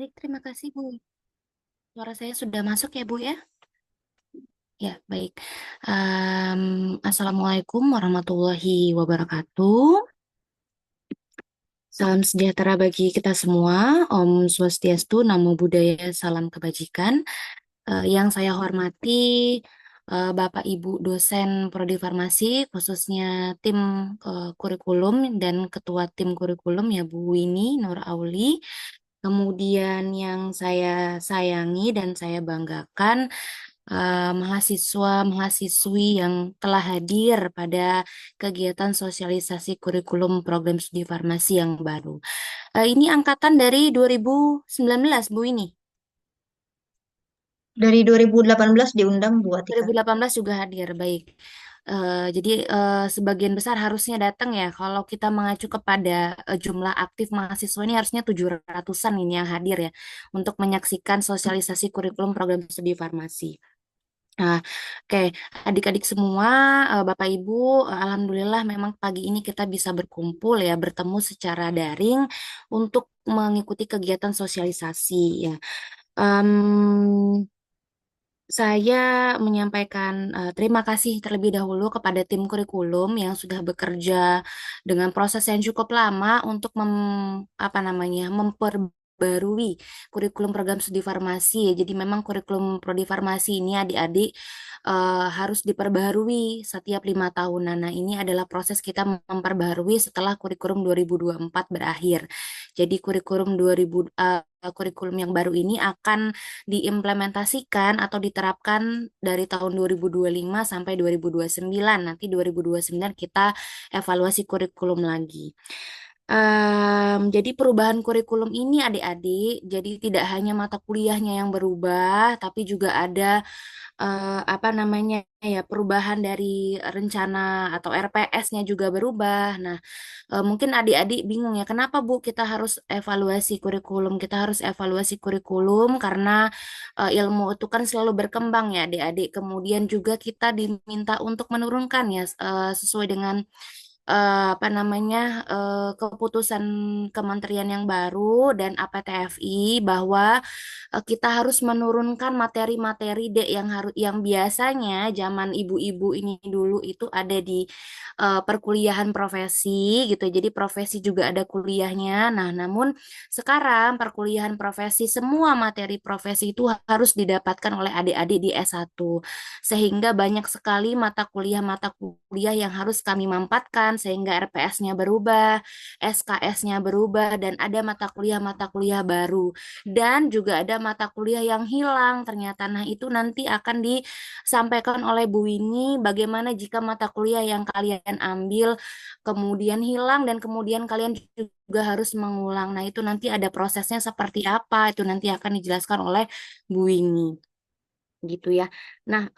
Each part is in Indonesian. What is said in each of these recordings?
Baik, terima kasih Bu. Suara saya sudah masuk ya Bu ya? Ya, baik. Assalamualaikum warahmatullahi wabarakatuh. Salam sejahtera bagi kita semua. Om Swastiastu, Namo Buddhaya, Salam Kebajikan. Yang saya hormati Bapak Ibu dosen Prodi Farmasi, khususnya tim kurikulum dan Ketua Tim Kurikulum ya Bu Winnie Nur Auli. Kemudian yang saya sayangi dan saya banggakan mahasiswa-mahasiswi yang telah hadir pada kegiatan sosialisasi kurikulum program studi farmasi yang baru. Ini angkatan dari 2019, Bu ini. Dari 2018 diundang Bu Atika. 2018 juga hadir, baik. Jadi sebagian besar harusnya datang ya. Kalau kita mengacu kepada jumlah aktif mahasiswa ini harusnya 700-an ini yang hadir ya untuk menyaksikan sosialisasi kurikulum program studi farmasi. Nah, oke, adik-adik semua, Bapak Ibu, Alhamdulillah memang pagi ini kita bisa berkumpul ya, bertemu secara daring untuk mengikuti kegiatan sosialisasi ya. Em, saya menyampaikan terima kasih terlebih dahulu kepada tim kurikulum yang sudah bekerja dengan proses yang cukup lama untuk apa namanya, memperbarui kurikulum program studi farmasi. Jadi memang kurikulum prodi farmasi ini adik-adik harus diperbarui setiap 5 tahunan. Nah, ini adalah proses kita memperbarui setelah kurikulum 2024 berakhir. Jadi kurikulum yang baru ini akan diimplementasikan atau diterapkan dari tahun 2025 sampai 2029. Nanti 2029 kita evaluasi kurikulum lagi. Jadi perubahan kurikulum ini adik-adik, jadi tidak hanya mata kuliahnya yang berubah, tapi juga ada apa namanya ya perubahan dari rencana atau RPS-nya juga berubah. Nah, mungkin adik-adik bingung ya, kenapa Bu kita harus evaluasi kurikulum? Kita harus evaluasi kurikulum karena ilmu itu kan selalu berkembang ya adik-adik. Kemudian juga kita diminta untuk menurunkan ya sesuai dengan apa namanya keputusan kementerian yang baru dan APTFI bahwa kita harus menurunkan materi-materi D yang biasanya zaman ibu-ibu ini dulu itu ada di perkuliahan profesi gitu. Jadi profesi juga ada kuliahnya. Nah, namun sekarang perkuliahan profesi semua materi profesi itu harus didapatkan oleh adik-adik di S1. Sehingga banyak sekali mata kuliah yang harus kami mampatkan sehingga RPS-nya berubah, SKS-nya berubah dan ada mata kuliah baru dan juga ada mata kuliah yang hilang ternyata. Nah, itu nanti akan disampaikan oleh Bu Winnie bagaimana jika mata kuliah yang kalian ambil kemudian hilang dan kemudian kalian juga harus mengulang. Nah, itu nanti ada prosesnya seperti apa, itu nanti akan dijelaskan oleh Bu Winnie gitu ya. Nah,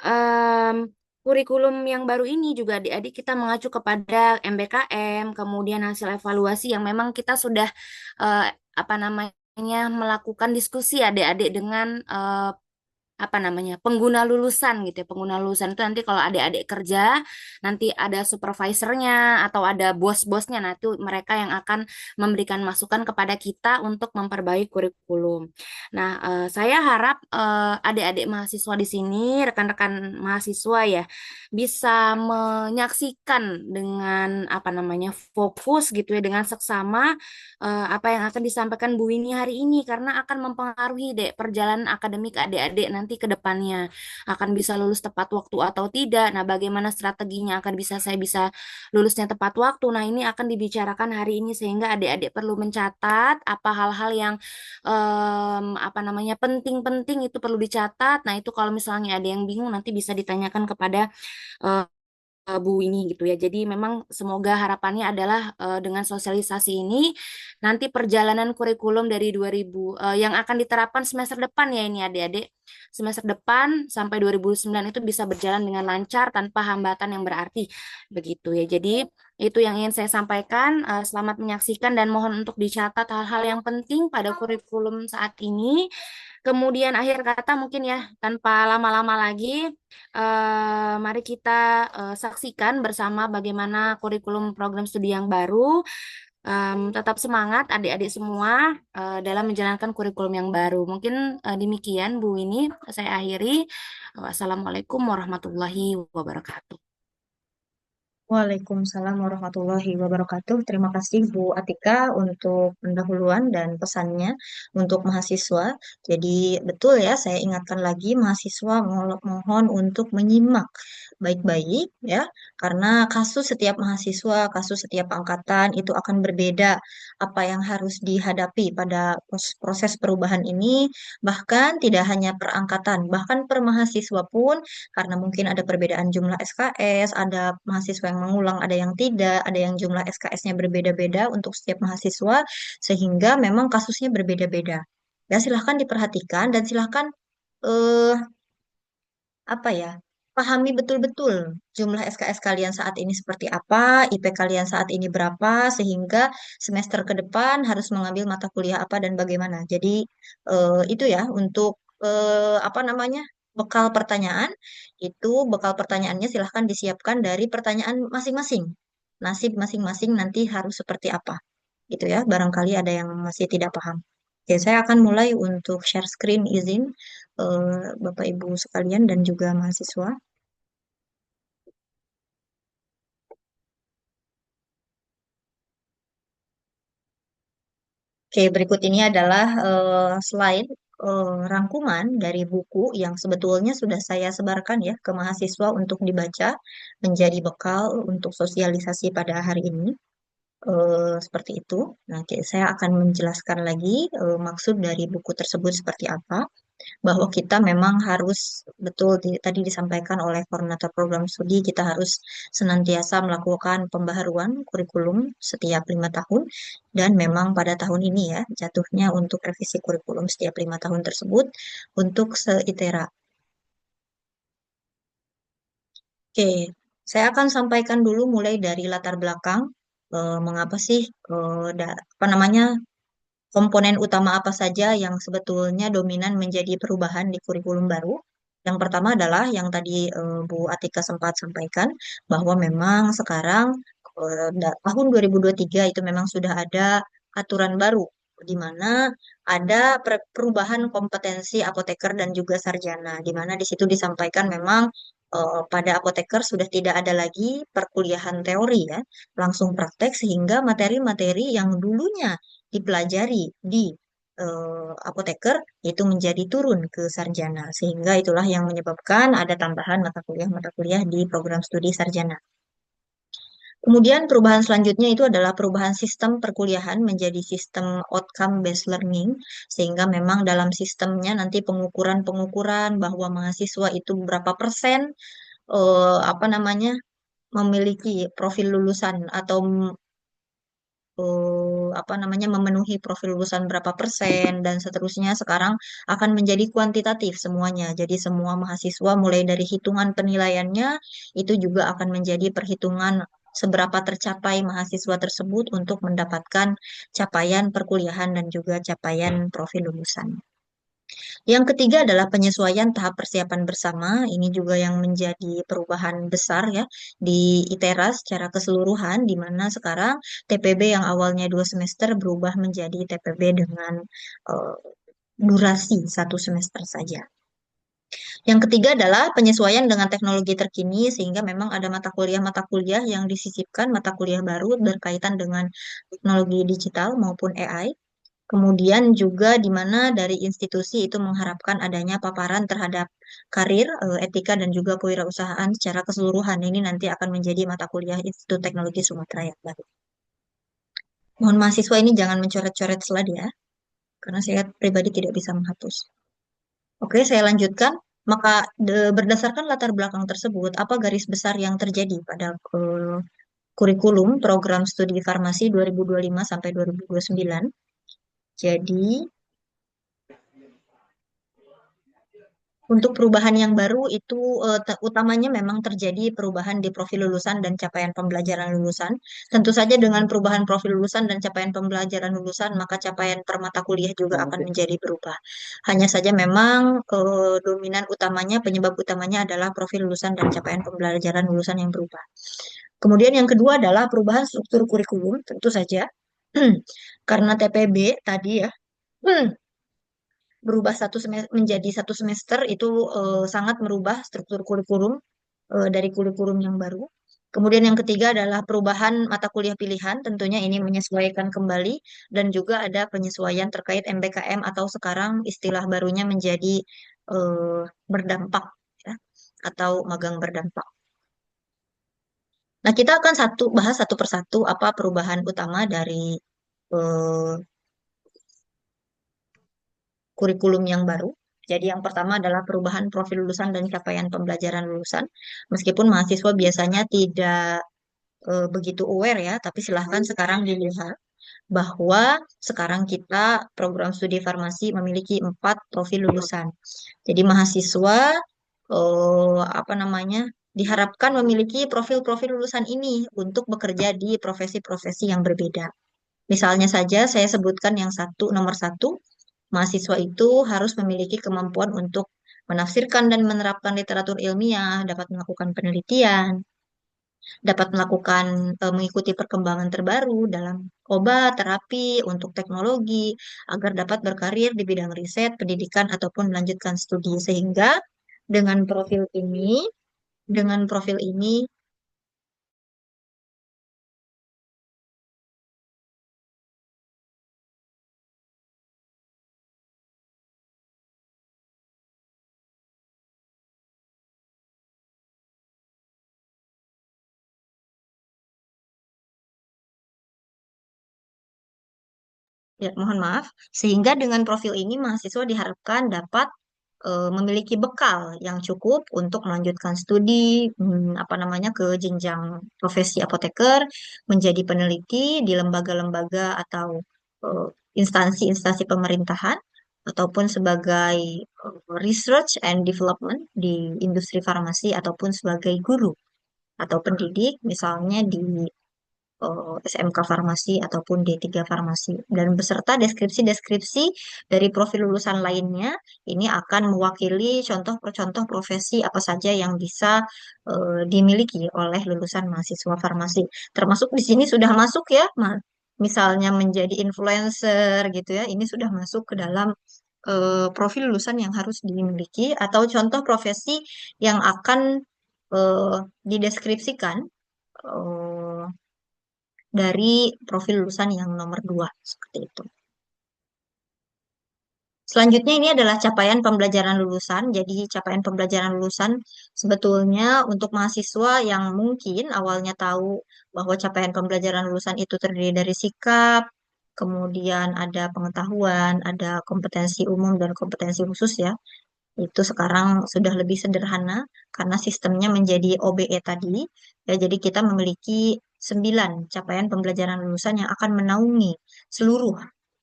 kurikulum yang baru ini juga adik-adik kita mengacu kepada MBKM, kemudian hasil evaluasi yang memang kita sudah eh, apa namanya melakukan diskusi adik-adik dengan apa namanya pengguna lulusan gitu ya. Pengguna lulusan itu nanti kalau adik-adik kerja nanti ada supervisornya atau ada bos-bosnya, nah itu mereka yang akan memberikan masukan kepada kita untuk memperbaiki kurikulum. Nah, saya harap adik-adik mahasiswa di sini, rekan-rekan mahasiswa ya, bisa menyaksikan dengan apa namanya fokus gitu ya, dengan seksama apa yang akan disampaikan Bu Winnie hari ini karena akan mempengaruhi dek perjalanan akademik adik-adik nanti ke depannya akan bisa lulus tepat waktu atau tidak. Nah, bagaimana strateginya akan saya bisa lulusnya tepat waktu. Nah, ini akan dibicarakan hari ini sehingga adik-adik perlu mencatat apa hal-hal yang apa namanya penting-penting itu perlu dicatat. Nah, itu kalau misalnya ada yang bingung nanti bisa ditanyakan kepada eh, Bu ini gitu ya. Jadi memang semoga harapannya adalah dengan sosialisasi ini nanti perjalanan kurikulum dari 2000 yang akan diterapkan semester depan ya ini adik-adik. Semester depan sampai 2009 itu bisa berjalan dengan lancar tanpa hambatan yang berarti begitu ya. Jadi itu yang ingin saya sampaikan. Selamat menyaksikan dan mohon untuk dicatat hal-hal yang penting pada kurikulum saat ini. Kemudian akhir kata mungkin ya tanpa lama-lama lagi mari kita saksikan bersama bagaimana kurikulum program studi yang baru. Tetap semangat adik-adik semua dalam menjalankan kurikulum yang baru. Mungkin demikian Bu ini saya akhiri. Wassalamualaikum warahmatullahi wabarakatuh. Waalaikumsalam warahmatullahi wabarakatuh. Terima kasih Bu Atika untuk pendahuluan dan pesannya untuk mahasiswa. Jadi betul ya, saya ingatkan lagi mahasiswa mohon untuk menyimak baik-baik ya, karena kasus setiap mahasiswa, kasus setiap angkatan itu akan berbeda apa yang harus dihadapi pada proses perubahan ini, bahkan tidak hanya per angkatan, bahkan per mahasiswa pun karena mungkin ada perbedaan jumlah SKS, ada mahasiswa yang mengulang, ada yang tidak, ada yang jumlah SKS-nya berbeda-beda untuk setiap mahasiswa, sehingga memang kasusnya berbeda-beda. Ya, silahkan diperhatikan dan silahkan eh, apa ya, pahami betul-betul jumlah SKS kalian saat ini seperti apa, IP kalian saat ini berapa, sehingga semester ke depan harus mengambil mata kuliah apa dan bagaimana. Jadi itu ya untuk apa namanya, bekal pertanyaan itu, bekal pertanyaannya silahkan disiapkan dari pertanyaan masing-masing. Nasib masing-masing nanti harus seperti apa. Gitu ya, barangkali ada yang masih tidak paham. Oke, saya akan mulai untuk share screen izin Bapak Ibu sekalian dan juga mahasiswa. Oke, berikut ini adalah slide rangkuman dari buku yang sebetulnya sudah saya sebarkan ya ke mahasiswa untuk dibaca menjadi bekal untuk sosialisasi pada hari ini. Seperti itu. Nah, oke, saya akan menjelaskan lagi maksud dari buku tersebut seperti apa. Bahwa kita memang harus betul tadi disampaikan oleh koordinator program studi, kita harus senantiasa melakukan pembaharuan kurikulum setiap 5 tahun, dan memang pada tahun ini ya jatuhnya untuk revisi kurikulum setiap 5 tahun tersebut untuk se-ITERA. Oke, saya akan sampaikan dulu mulai dari latar belakang mengapa sih apa namanya, komponen utama apa saja yang sebetulnya dominan menjadi perubahan di kurikulum baru. Yang pertama adalah yang tadi Bu Atika sempat sampaikan, bahwa memang sekarang tahun 2023 itu memang sudah ada aturan baru di mana ada perubahan kompetensi apoteker dan juga sarjana, di mana di situ disampaikan memang pada apoteker sudah tidak ada lagi perkuliahan teori ya, langsung praktek, sehingga materi-materi yang dulunya dipelajari di apoteker itu menjadi turun ke sarjana, sehingga itulah yang menyebabkan ada tambahan mata kuliah di program studi sarjana. Kemudian perubahan selanjutnya itu adalah perubahan sistem perkuliahan menjadi sistem outcome based learning, sehingga memang dalam sistemnya nanti pengukuran-pengukuran bahwa mahasiswa itu berapa persen apa namanya, memiliki profil lulusan atau apa namanya, memenuhi profil lulusan berapa persen dan seterusnya, sekarang akan menjadi kuantitatif semuanya. Jadi semua mahasiswa mulai dari hitungan penilaiannya itu juga akan menjadi perhitungan seberapa tercapai mahasiswa tersebut untuk mendapatkan capaian perkuliahan dan juga capaian profil lulusan. Yang ketiga adalah penyesuaian tahap persiapan bersama. Ini juga yang menjadi perubahan besar ya di ITERA secara keseluruhan, di mana sekarang TPB yang awalnya 2 semester berubah menjadi TPB dengan eh, durasi 1 semester saja. Yang ketiga adalah penyesuaian dengan teknologi terkini, sehingga memang ada mata kuliah yang disisipkan, mata kuliah baru berkaitan dengan teknologi digital maupun AI. Kemudian juga di mana dari institusi itu mengharapkan adanya paparan terhadap karir, etika dan juga kewirausahaan secara keseluruhan. Ini nanti akan menjadi mata kuliah Institut Teknologi Sumatera yang baru. Mohon mahasiswa ini jangan mencoret-coret slide ya, karena saya pribadi tidak bisa menghapus. Oke, saya lanjutkan. Maka berdasarkan latar belakang tersebut, apa garis besar yang terjadi pada kurikulum program studi farmasi 2025 sampai 2029? Jadi, untuk perubahan yang baru itu utamanya memang terjadi perubahan di profil lulusan dan capaian pembelajaran lulusan. Tentu saja dengan perubahan profil lulusan dan capaian pembelajaran lulusan, maka capaian per mata kuliah juga akan menjadi berubah. Hanya saja memang dominan utamanya, penyebab utamanya adalah profil lulusan dan capaian pembelajaran lulusan yang berubah. Kemudian yang kedua adalah perubahan struktur kurikulum, tentu saja. Karena TPB tadi ya, berubah menjadi satu semester itu sangat merubah struktur kurikulum dari kurikulum yang baru. Kemudian yang ketiga adalah perubahan mata kuliah pilihan, tentunya ini menyesuaikan kembali dan juga ada penyesuaian terkait MBKM atau sekarang istilah barunya menjadi eh, berdampak ya, atau magang berdampak. Nah, kita akan bahas satu persatu apa perubahan utama dari eh, kurikulum yang baru. Jadi yang pertama adalah perubahan profil lulusan dan capaian pembelajaran lulusan. Meskipun mahasiswa biasanya tidak begitu aware ya, tapi silahkan sekarang dilihat bahwa sekarang kita program studi farmasi memiliki 4 profil lulusan. Jadi mahasiswa apa namanya diharapkan memiliki profil-profil lulusan ini untuk bekerja di profesi-profesi yang berbeda. Misalnya saja saya sebutkan yang nomor satu, mahasiswa itu harus memiliki kemampuan untuk menafsirkan dan menerapkan literatur ilmiah, dapat melakukan penelitian, dapat mengikuti perkembangan terbaru dalam obat, terapi, untuk teknologi, agar dapat berkarir di bidang riset, pendidikan, ataupun melanjutkan studi. Sehingga dengan profil ini, dengan profil ini ya, mohon maaf. Sehingga dengan profil ini mahasiswa diharapkan dapat memiliki bekal yang cukup untuk melanjutkan studi, apa namanya, ke jenjang profesi apoteker, menjadi peneliti di lembaga-lembaga atau eh, instansi-instansi pemerintahan, ataupun sebagai research and development di industri farmasi, ataupun sebagai guru atau pendidik, misalnya di SMK Farmasi ataupun D3 Farmasi, dan beserta deskripsi-deskripsi dari profil lulusan lainnya. Ini akan mewakili contoh-contoh profesi apa saja yang bisa dimiliki oleh lulusan mahasiswa farmasi. Termasuk di sini sudah masuk ya, misalnya menjadi influencer gitu ya. Ini sudah masuk ke dalam profil lulusan yang harus dimiliki, atau contoh profesi yang akan eh, dideskripsikan eh, dari profil lulusan yang nomor dua, seperti itu. Selanjutnya ini adalah capaian pembelajaran lulusan. Jadi capaian pembelajaran lulusan sebetulnya untuk mahasiswa yang mungkin awalnya tahu bahwa capaian pembelajaran lulusan itu terdiri dari sikap, kemudian ada pengetahuan, ada kompetensi umum dan kompetensi khusus ya. Itu sekarang sudah lebih sederhana karena sistemnya menjadi OBE tadi. Ya, jadi kita memiliki 9 capaian pembelajaran lulusan yang akan menaungi seluruh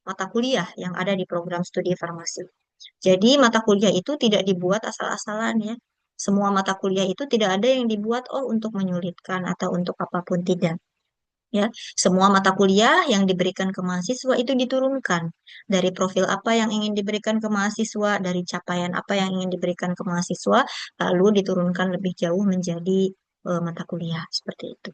mata kuliah yang ada di program studi farmasi. Jadi mata kuliah itu tidak dibuat asal-asalan ya. Semua mata kuliah itu tidak ada yang dibuat untuk menyulitkan atau untuk apapun, tidak. Ya, semua mata kuliah yang diberikan ke mahasiswa itu diturunkan dari profil apa yang ingin diberikan ke mahasiswa, dari capaian apa yang ingin diberikan ke mahasiswa, lalu diturunkan lebih jauh menjadi mata kuliah seperti itu.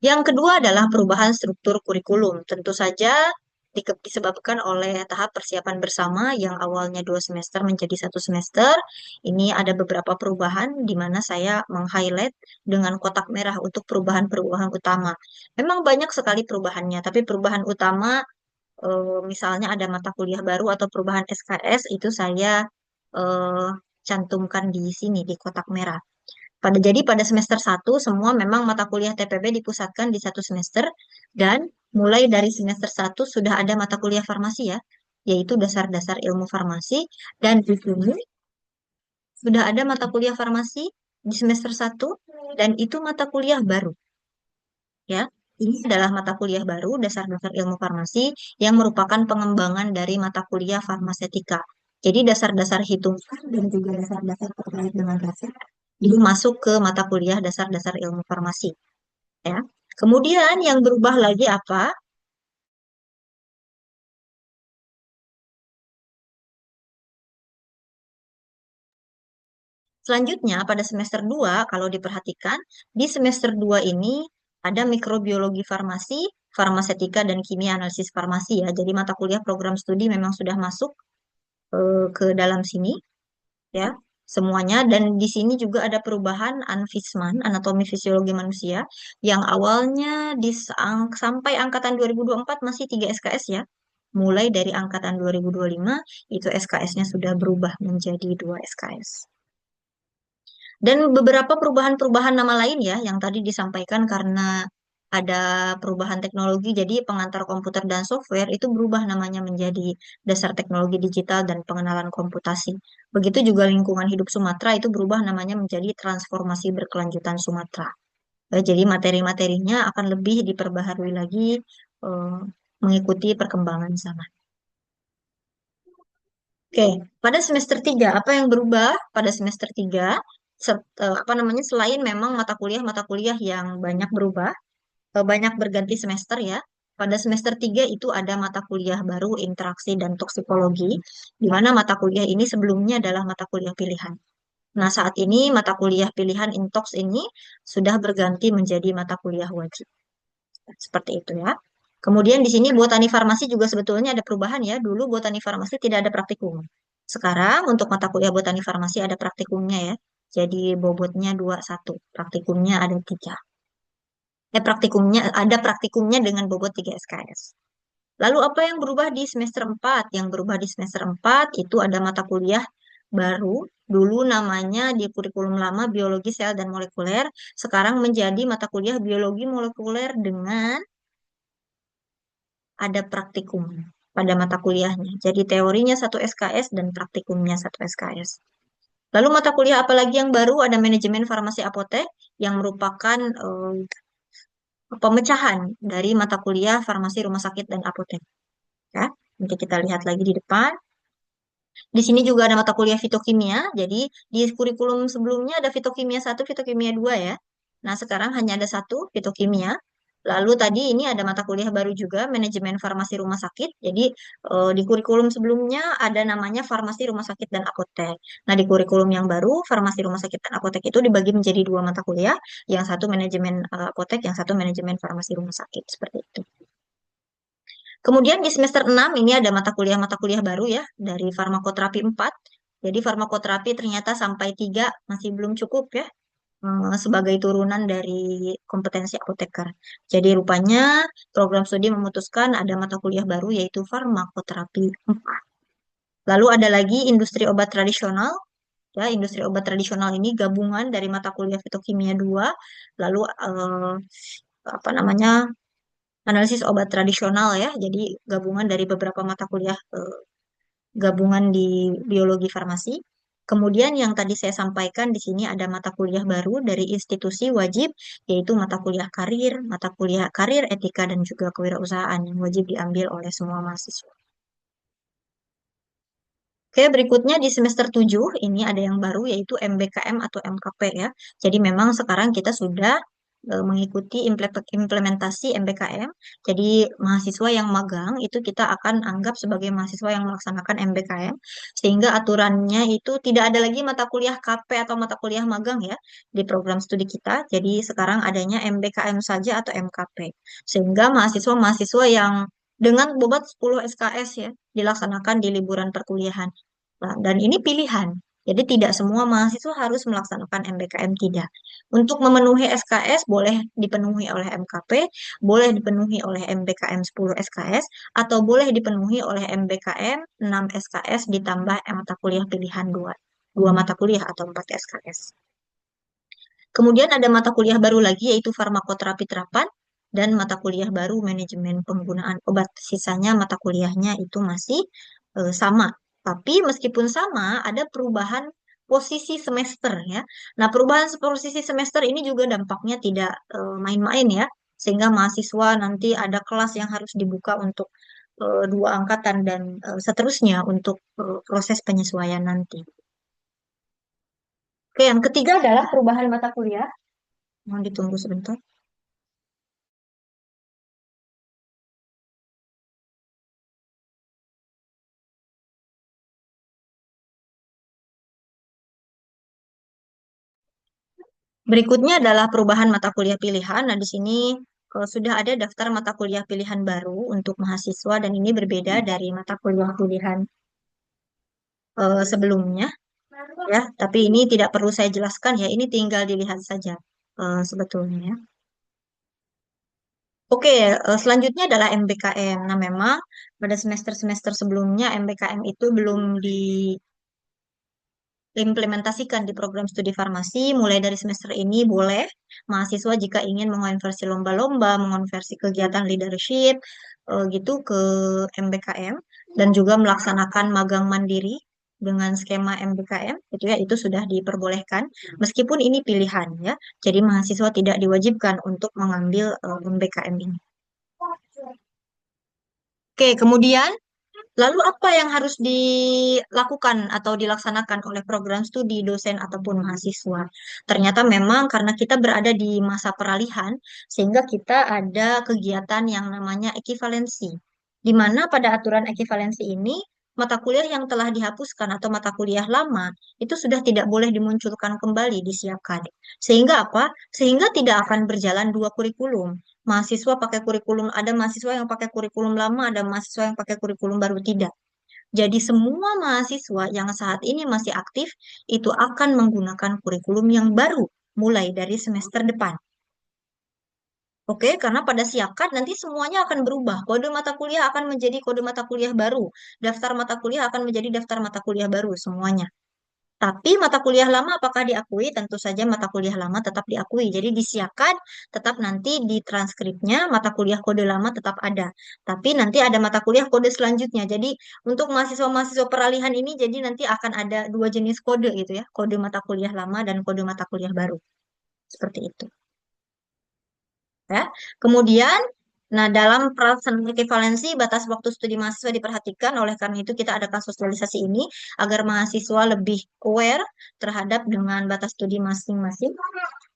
Yang kedua adalah perubahan struktur kurikulum. Tentu saja disebabkan oleh tahap persiapan bersama yang awalnya 2 semester menjadi 1 semester. Ini ada beberapa perubahan di mana saya meng-highlight dengan kotak merah untuk perubahan-perubahan utama. Memang banyak sekali perubahannya, tapi perubahan utama misalnya ada mata kuliah baru atau perubahan SKS itu saya eh, cantumkan di sini di kotak merah. Jadi pada semester 1 semua memang mata kuliah TPB dipusatkan di 1 semester, dan mulai dari semester 1 sudah ada mata kuliah farmasi ya, yaitu dasar-dasar ilmu farmasi, dan di sini sudah ada mata kuliah farmasi di semester 1, dan itu mata kuliah baru ya. Ini adalah mata kuliah baru dasar-dasar ilmu farmasi yang merupakan pengembangan dari mata kuliah farmasetika. Jadi dasar-dasar hitungan dan juga dasar-dasar terkait dengan resep itu masuk ke mata kuliah dasar-dasar ilmu farmasi ya. Kemudian yang berubah lagi apa? Selanjutnya pada semester 2 kalau diperhatikan di semester 2 ini ada mikrobiologi farmasi, farmasetika, dan kimia analisis farmasi ya. Jadi mata kuliah program studi memang sudah masuk ke dalam sini ya semuanya, dan di sini juga ada perubahan Anfisman, anatomi fisiologi manusia, yang awalnya sampai angkatan 2024 masih 3 SKS ya. Mulai dari angkatan 2025 itu SKS-nya sudah berubah menjadi 2 SKS. Dan beberapa perubahan-perubahan nama lain ya yang tadi disampaikan karena ada perubahan teknologi, jadi pengantar komputer dan software itu berubah namanya menjadi dasar teknologi digital dan pengenalan komputasi. Begitu juga lingkungan hidup Sumatera itu berubah namanya menjadi transformasi berkelanjutan Sumatera. Jadi materi-materinya akan lebih diperbaharui lagi eh, mengikuti perkembangan zaman. Oke, pada semester 3 apa yang berubah pada semester 3? Apa namanya, selain memang mata kuliah yang banyak berubah, banyak berganti semester ya. Pada semester 3 itu ada mata kuliah baru interaksi dan toksikologi, di mana mata kuliah ini sebelumnya adalah mata kuliah pilihan. Nah, saat ini mata kuliah pilihan Intox ini sudah berganti menjadi mata kuliah wajib. Seperti itu ya. Kemudian di sini botani farmasi juga sebetulnya ada perubahan ya. Dulu botani farmasi tidak ada praktikum. Sekarang untuk mata kuliah botani farmasi ada praktikumnya ya. Jadi bobotnya 21, praktikumnya ada 3. Praktikumnya dengan bobot 3 SKS. Lalu apa yang berubah di semester 4? Yang berubah di semester 4 itu ada mata kuliah baru. Dulu namanya di kurikulum lama biologi sel dan molekuler, sekarang menjadi mata kuliah biologi molekuler dengan ada praktikum pada mata kuliahnya. Jadi teorinya satu SKS dan praktikumnya satu SKS. Lalu mata kuliah apa lagi yang baru? Ada manajemen farmasi apotek yang merupakan pemecahan dari mata kuliah farmasi rumah sakit dan apotek. Ya, nanti kita lihat lagi di depan. Di sini juga ada mata kuliah fitokimia. Jadi di kurikulum sebelumnya ada fitokimia satu, fitokimia 2 ya. Nah, sekarang hanya ada satu, fitokimia. Lalu tadi ini ada mata kuliah baru juga, manajemen farmasi rumah sakit. Jadi di kurikulum sebelumnya ada namanya farmasi rumah sakit dan apotek. Nah, di kurikulum yang baru, farmasi rumah sakit dan apotek itu dibagi menjadi 2 mata kuliah, yang satu manajemen apotek, yang satu manajemen farmasi rumah sakit. Seperti itu. Kemudian di semester 6 ini ada mata kuliah baru ya dari farmakoterapi 4. Jadi farmakoterapi ternyata sampai 3 masih belum cukup ya sebagai turunan dari kompetensi apoteker. Jadi rupanya program studi memutuskan ada mata kuliah baru yaitu farmakoterapi 4. Lalu ada lagi industri obat tradisional. Ya, industri obat tradisional ini gabungan dari mata kuliah fitokimia 2, lalu apa namanya, analisis obat tradisional ya. Jadi gabungan dari beberapa mata kuliah gabungan di biologi farmasi. Kemudian yang tadi saya sampaikan di sini ada mata kuliah baru dari institusi wajib, yaitu mata kuliah karir, etika, dan juga kewirausahaan yang wajib diambil oleh semua mahasiswa. Oke, berikutnya di semester 7 ini ada yang baru yaitu MBKM atau MKP ya. Jadi memang sekarang kita sudah mengikuti implementasi MBKM. Jadi mahasiswa yang magang itu kita akan anggap sebagai mahasiswa yang melaksanakan MBKM, sehingga aturannya itu tidak ada lagi mata kuliah KP atau mata kuliah magang ya di program studi kita. Jadi sekarang adanya MBKM saja atau MKP. Sehingga mahasiswa-mahasiswa yang dengan bobot 10 SKS ya dilaksanakan di liburan perkuliahan. Nah, dan ini pilihan. Jadi tidak semua mahasiswa harus melaksanakan MBKM, tidak. Untuk memenuhi SKS boleh dipenuhi oleh MKP, boleh dipenuhi oleh MBKM 10 SKS, atau boleh dipenuhi oleh MBKM 6 SKS ditambah mata kuliah pilihan 2 mata kuliah atau 4 SKS. Kemudian ada mata kuliah baru lagi yaitu farmakoterapi terapan dan mata kuliah baru manajemen penggunaan obat. Sisanya mata kuliahnya itu masih sama. Tapi meskipun sama, ada perubahan posisi semester ya. Nah, perubahan posisi semester ini juga dampaknya tidak main-main ya. Sehingga mahasiswa nanti ada kelas yang harus dibuka untuk 2 angkatan dan seterusnya untuk proses penyesuaian nanti. Oke, yang ketiga adalah perubahan mata kuliah. Mohon ditunggu sebentar. Berikutnya adalah perubahan mata kuliah pilihan. Nah, di sini sudah ada daftar mata kuliah pilihan baru untuk mahasiswa dan ini berbeda dari mata kuliah pilihan sebelumnya ya. Tapi ini tidak perlu saya jelaskan ya. Ini tinggal dilihat saja sebetulnya ya. Oke, selanjutnya adalah MBKM. Nah, memang pada semester-semester sebelumnya MBKM itu belum diimplementasikan di program studi farmasi. Mulai dari semester ini boleh mahasiswa jika ingin mengonversi lomba-lomba, mengonversi kegiatan leadership, gitu ke MBKM dan juga melaksanakan magang mandiri dengan skema MBKM, itu ya, itu sudah diperbolehkan. Meskipun ini pilihan ya, jadi mahasiswa tidak diwajibkan untuk mengambil MBKM ini. Oke, kemudian lalu apa yang harus dilakukan atau dilaksanakan oleh program studi dosen ataupun mahasiswa? Ternyata memang karena kita berada di masa peralihan, sehingga kita ada kegiatan yang namanya ekivalensi. Di mana pada aturan ekivalensi ini, mata kuliah yang telah dihapuskan atau mata kuliah lama itu sudah tidak boleh dimunculkan kembali, disiapkan. Sehingga apa? Sehingga tidak akan berjalan dua kurikulum. Mahasiswa pakai kurikulum, ada mahasiswa yang pakai kurikulum lama, ada mahasiswa yang pakai kurikulum baru, tidak. Jadi semua mahasiswa yang saat ini masih aktif itu akan menggunakan kurikulum yang baru mulai dari semester depan. Oke, karena pada siakat nanti semuanya akan berubah. Kode mata kuliah akan menjadi kode mata kuliah baru. Daftar mata kuliah akan menjadi daftar mata kuliah baru semuanya. Tapi mata kuliah lama apakah diakui? Tentu saja mata kuliah lama tetap diakui. Jadi disiapkan tetap nanti di transkripnya mata kuliah kode lama tetap ada. Tapi nanti ada mata kuliah kode selanjutnya. Jadi untuk mahasiswa-mahasiswa peralihan ini jadi nanti akan ada dua jenis kode gitu ya. Kode mata kuliah lama dan kode mata kuliah baru. Seperti itu. Ya. Kemudian, nah dalam pelaksanaan ekivalensi batas waktu studi mahasiswa diperhatikan. Oleh karena itu kita adakan sosialisasi ini agar mahasiswa lebih aware terhadap dengan batas studi masing-masing.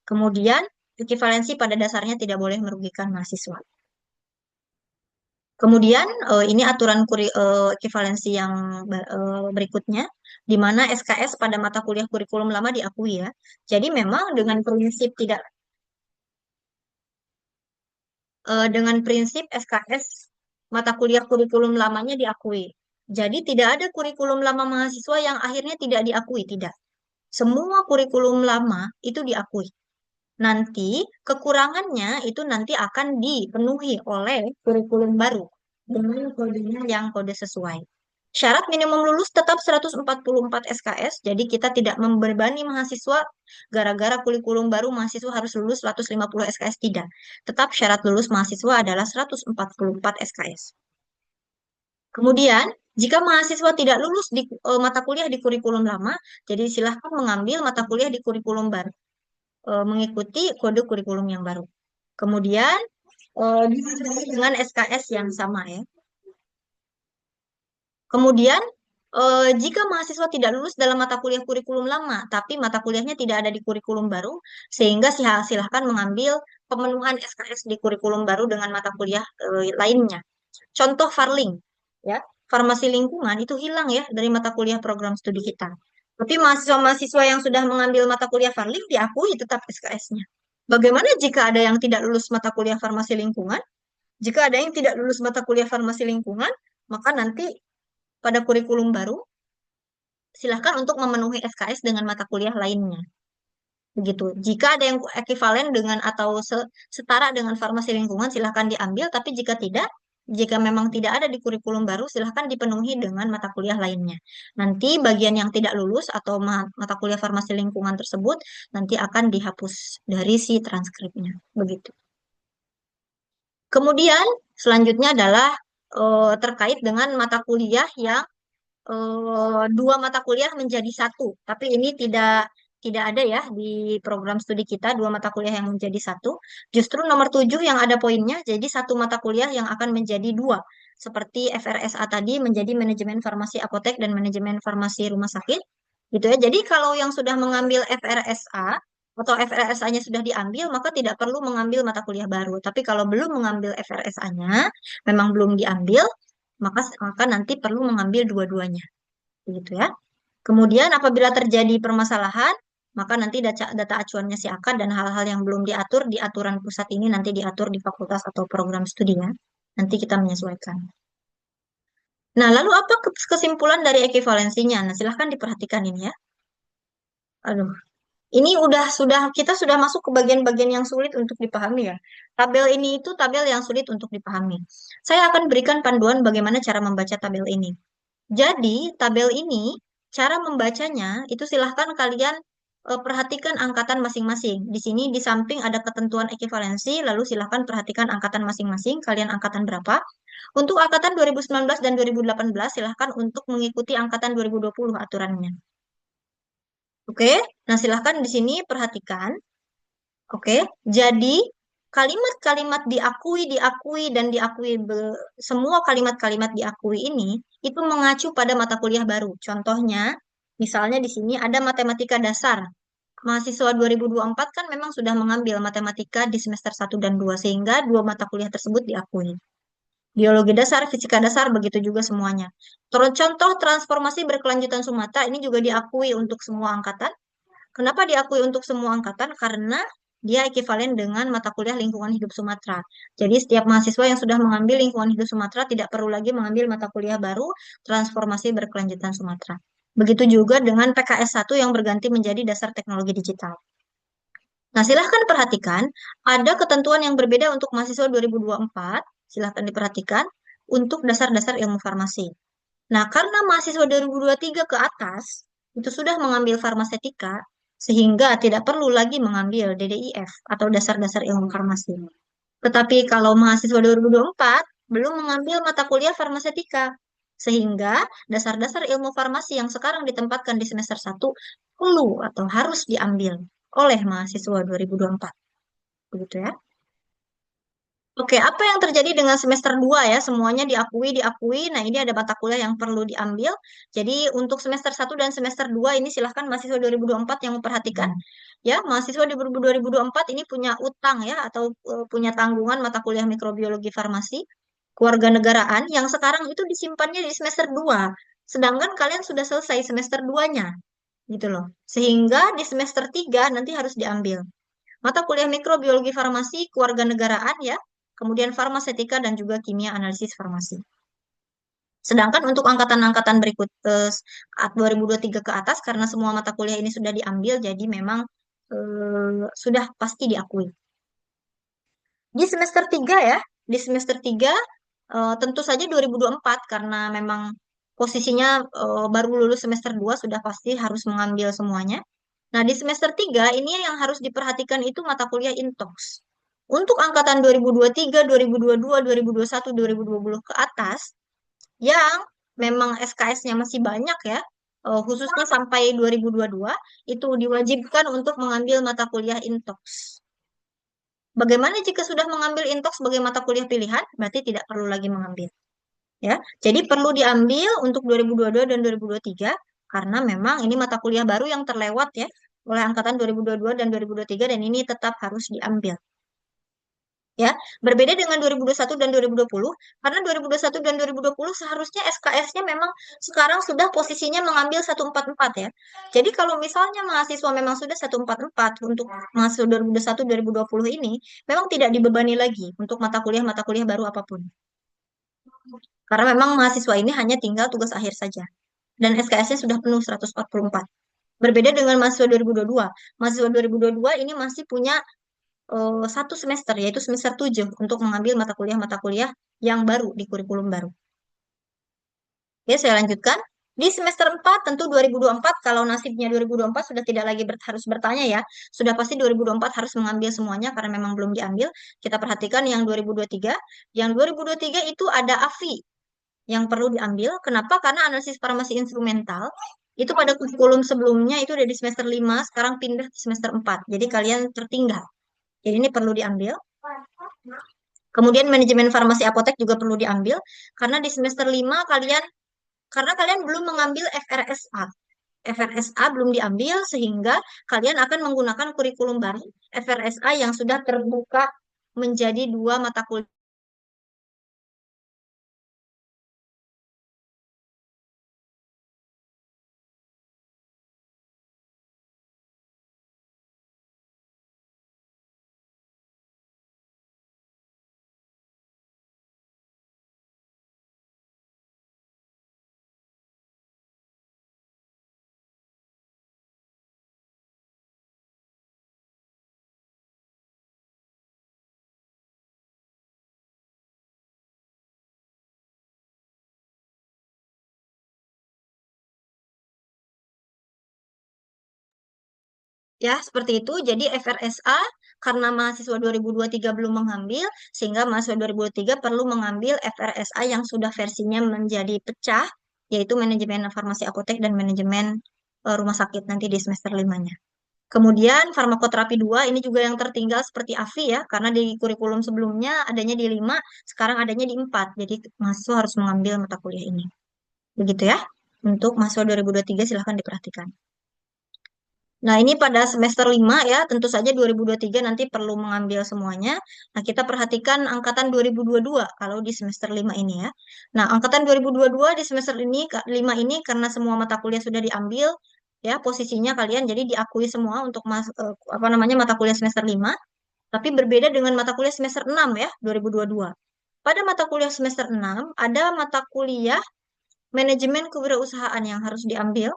Kemudian, ekivalensi pada dasarnya tidak boleh merugikan mahasiswa. Kemudian ini aturan ekivalensi yang berikutnya, di mana SKS pada mata kuliah kurikulum lama diakui ya. Jadi memang dengan prinsip SKS mata kuliah kurikulum lamanya diakui. Jadi tidak ada kurikulum lama mahasiswa yang akhirnya tidak diakui, tidak. Semua kurikulum lama itu diakui. Nanti kekurangannya itu nanti akan dipenuhi oleh kurikulum baru dengan kodenya yang kode sesuai. Syarat minimum lulus tetap 144 SKS, jadi kita tidak membebani mahasiswa gara-gara kurikulum baru mahasiswa harus lulus 150 SKS, tidak. Tetap syarat lulus mahasiswa adalah 144 SKS. Kemudian, jika mahasiswa tidak lulus di mata kuliah di kurikulum lama, jadi silahkan mengambil mata kuliah di kurikulum baru, mengikuti kode kurikulum yang baru. Kemudian, dengan SKS yang sama ya. Kemudian, jika mahasiswa tidak lulus dalam mata kuliah kurikulum lama, tapi mata kuliahnya tidak ada di kurikulum baru, sehingga silahkan mengambil pemenuhan SKS di kurikulum baru dengan mata kuliah lainnya. Contoh Farling, ya, farmasi lingkungan itu hilang ya dari mata kuliah program studi kita. Tapi mahasiswa-mahasiswa yang sudah mengambil mata kuliah Farling diakui tetap SKS-nya. Bagaimana jika ada yang tidak lulus mata kuliah farmasi lingkungan? Jika ada yang tidak lulus mata kuliah farmasi lingkungan, maka nanti pada kurikulum baru silahkan untuk memenuhi SKS dengan mata kuliah lainnya. Begitu. Jika ada yang ekivalen dengan atau setara dengan farmasi lingkungan, silahkan diambil. Tapi jika tidak, jika memang tidak ada di kurikulum baru, silahkan dipenuhi dengan mata kuliah lainnya. Nanti bagian yang tidak lulus atau mata kuliah farmasi lingkungan tersebut nanti akan dihapus dari si transkripnya. Begitu. Kemudian selanjutnya adalah terkait dengan mata kuliah yang dua mata kuliah menjadi satu. Tapi ini tidak ada ya di program studi kita dua mata kuliah yang menjadi satu. Justru nomor 7 yang ada poinnya, jadi satu mata kuliah yang akan menjadi dua. Seperti FRSA tadi menjadi manajemen farmasi apotek dan manajemen farmasi rumah sakit. Gitu ya. Jadi kalau yang sudah mengambil FRSA atau FRSA-nya sudah diambil, maka tidak perlu mengambil mata kuliah baru. Tapi kalau belum mengambil FRSA-nya, memang belum diambil, maka nanti perlu mengambil dua-duanya. Begitu ya. Kemudian apabila terjadi permasalahan, maka nanti data acuannya si akad dan hal-hal yang belum diatur di aturan pusat ini nanti diatur di fakultas atau program studi ya. Nanti kita menyesuaikan. Nah, lalu apa kesimpulan dari ekivalensinya? Nah, silahkan diperhatikan ini ya. Aduh, ini sudah kita sudah masuk ke bagian-bagian yang sulit untuk dipahami ya. Tabel ini itu tabel yang sulit untuk dipahami. Saya akan berikan panduan bagaimana cara membaca tabel ini. Jadi, tabel ini cara membacanya itu silahkan kalian perhatikan angkatan masing-masing. Di sini di samping ada ketentuan ekivalensi, lalu silahkan perhatikan angkatan masing-masing. Kalian angkatan berapa? Untuk angkatan 2019 dan 2018 silahkan untuk mengikuti angkatan 2020 aturannya. Oke, nah silahkan di sini perhatikan. Oke, jadi kalimat-kalimat diakui, diakui, dan diakui, semua kalimat-kalimat diakui ini itu mengacu pada mata kuliah baru. Contohnya, misalnya di sini ada matematika dasar. Mahasiswa 2024 kan memang sudah mengambil matematika di semester 1 dan 2, sehingga dua mata kuliah tersebut diakui. Biologi dasar, fisika dasar, begitu juga semuanya. Terus contoh transformasi berkelanjutan Sumatra ini juga diakui untuk semua angkatan. Kenapa diakui untuk semua angkatan? Karena dia ekivalen dengan mata kuliah lingkungan hidup Sumatera. Jadi setiap mahasiswa yang sudah mengambil lingkungan hidup Sumatera tidak perlu lagi mengambil mata kuliah baru transformasi berkelanjutan Sumatera. Begitu juga dengan PKS 1 yang berganti menjadi dasar teknologi digital. Nah, silahkan perhatikan, ada ketentuan yang berbeda untuk mahasiswa 2024, silahkan diperhatikan, untuk dasar-dasar ilmu farmasi. Nah, karena mahasiswa 2023 ke atas itu sudah mengambil farmasetika, sehingga tidak perlu lagi mengambil DDIF atau dasar-dasar ilmu farmasi. Tetapi kalau mahasiswa 2024 belum mengambil mata kuliah farmasetika, sehingga dasar-dasar ilmu farmasi yang sekarang ditempatkan di semester 1 perlu atau harus diambil oleh mahasiswa 2024. Begitu ya. Oke, apa yang terjadi dengan semester 2 ya? Semuanya diakui, diakui. Nah, ini ada mata kuliah yang perlu diambil. Jadi, untuk semester 1 dan semester 2 ini silahkan mahasiswa 2024 yang memperhatikan. Ya, mahasiswa di 2024 ini punya utang ya, atau punya tanggungan mata kuliah mikrobiologi farmasi, kewarganegaraan, yang sekarang itu disimpannya di semester 2. Sedangkan kalian sudah selesai semester 2-nya. Gitu loh. Sehingga di semester 3 nanti harus diambil. Mata kuliah mikrobiologi farmasi, kewarganegaraan ya, kemudian farmasetika dan juga kimia analisis farmasi. Sedangkan untuk angkatan-angkatan berikut 2023 ke atas karena semua mata kuliah ini sudah diambil jadi memang sudah pasti diakui. Di semester 3 ya, di semester 3 tentu saja 2024 karena memang posisinya baru lulus semester 2 sudah pasti harus mengambil semuanya. Nah, di semester 3 ini yang harus diperhatikan itu mata kuliah Intox. Untuk angkatan 2023, 2022, 2021, 2020 ke atas, yang memang SKS-nya masih banyak ya, khususnya sampai 2022, itu diwajibkan untuk mengambil mata kuliah Intox. Bagaimana jika sudah mengambil Intox sebagai mata kuliah pilihan? Berarti tidak perlu lagi mengambil. Ya, jadi perlu diambil untuk 2022 dan 2023 karena memang ini mata kuliah baru yang terlewat ya oleh angkatan 2022 dan 2023 dan ini tetap harus diambil. Ya, berbeda dengan 2021 dan 2020 karena 2021 dan 2020 seharusnya SKS-nya memang sekarang sudah posisinya mengambil 144 ya. Jadi kalau misalnya mahasiswa memang sudah 144 untuk mahasiswa 2021 2020 ini memang tidak dibebani lagi untuk mata kuliah baru apapun. Karena memang mahasiswa ini hanya tinggal tugas akhir saja. Dan SKS-nya sudah penuh 144. Berbeda dengan mahasiswa 2022. Mahasiswa 2022 ini masih punya satu semester, yaitu semester 7, untuk mengambil mata kuliah yang baru di kurikulum baru. Oke, saya lanjutkan. Di semester 4, tentu 2024, kalau nasibnya 2024 sudah tidak lagi harus bertanya ya. Sudah pasti 2024 harus mengambil semuanya karena memang belum diambil. Kita perhatikan yang 2023. Yang 2023 itu ada AFI yang perlu diambil. Kenapa? Karena analisis farmasi instrumental itu pada kurikulum sebelumnya itu udah di semester 5, sekarang pindah ke semester 4. Jadi kalian tertinggal. Jadi ini perlu diambil. Kemudian manajemen farmasi apotek juga perlu diambil karena di semester 5 karena kalian belum mengambil FRSA. FRSA belum diambil sehingga kalian akan menggunakan kurikulum baru FRSA yang sudah terbuka menjadi dua mata kuliah Ya, seperti itu. Jadi FRSA karena mahasiswa 2023 belum mengambil, sehingga mahasiswa 2023 perlu mengambil FRSA yang sudah versinya menjadi pecah, yaitu manajemen farmasi apotek dan manajemen rumah sakit nanti di semester limanya. Kemudian farmakoterapi 2 ini juga yang tertinggal seperti AFI ya, karena di kurikulum sebelumnya adanya di 5, sekarang adanya di 4. Jadi mahasiswa harus mengambil mata kuliah ini. Begitu ya. Untuk mahasiswa 2023 silahkan diperhatikan. Nah, ini pada semester 5 ya, tentu saja 2023 nanti perlu mengambil semuanya. Nah, kita perhatikan angkatan 2022 kalau di semester 5 ini ya. Nah, angkatan 2022 di semester ini 5 ini karena semua mata kuliah sudah diambil ya, posisinya kalian jadi diakui semua untuk apa namanya mata kuliah semester 5, tapi berbeda dengan mata kuliah semester 6 ya, 2022. Pada mata kuliah semester 6 ada mata kuliah manajemen kewirausahaan yang harus diambil.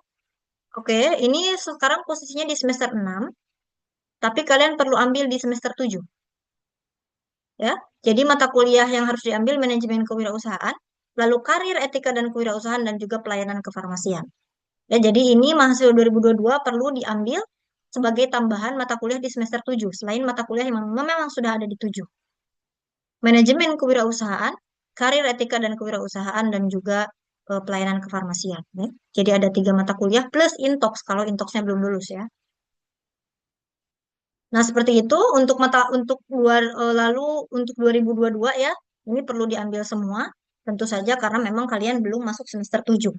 Oke, ini sekarang posisinya di semester 6, tapi kalian perlu ambil di semester 7, ya. Jadi mata kuliah yang harus diambil manajemen kewirausahaan, lalu karir etika dan kewirausahaan dan juga pelayanan kefarmasian. Ya, jadi ini mahasiswa 2022 perlu diambil sebagai tambahan mata kuliah di semester 7 selain mata kuliah yang memang sudah ada di 7. Manajemen kewirausahaan, karir etika dan kewirausahaan dan juga pelayanan kefarmasian, ya. Jadi ada 3 mata kuliah plus intox kalau intoxnya belum lulus ya. Nah, seperti itu untuk lalu untuk 2022 ya, ini perlu diambil semua tentu saja karena memang kalian belum masuk semester 7.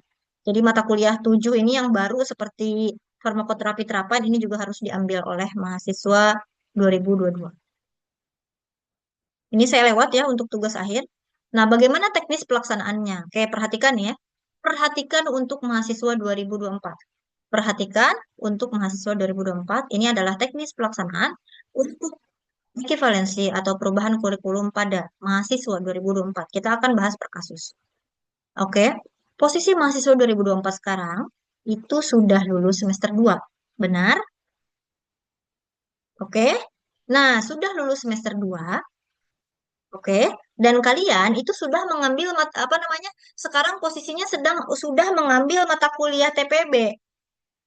Jadi mata kuliah 7 ini yang baru seperti farmakoterapi terapan ini juga harus diambil oleh mahasiswa 2022. Ini saya lewat ya untuk tugas akhir. Nah, bagaimana teknis pelaksanaannya? Oke, perhatikan ya. Perhatikan untuk mahasiswa 2024. Perhatikan untuk mahasiswa 2024, ini adalah teknis pelaksanaan untuk ekivalensi atau perubahan kurikulum pada mahasiswa 2024. Kita akan bahas per kasus. Oke, posisi mahasiswa 2024 sekarang itu sudah lulus semester 2. Benar? Oke. Nah, sudah lulus semester 2. Oke. Dan kalian itu sudah mengambil apa namanya? Sekarang posisinya sudah mengambil mata kuliah TPB.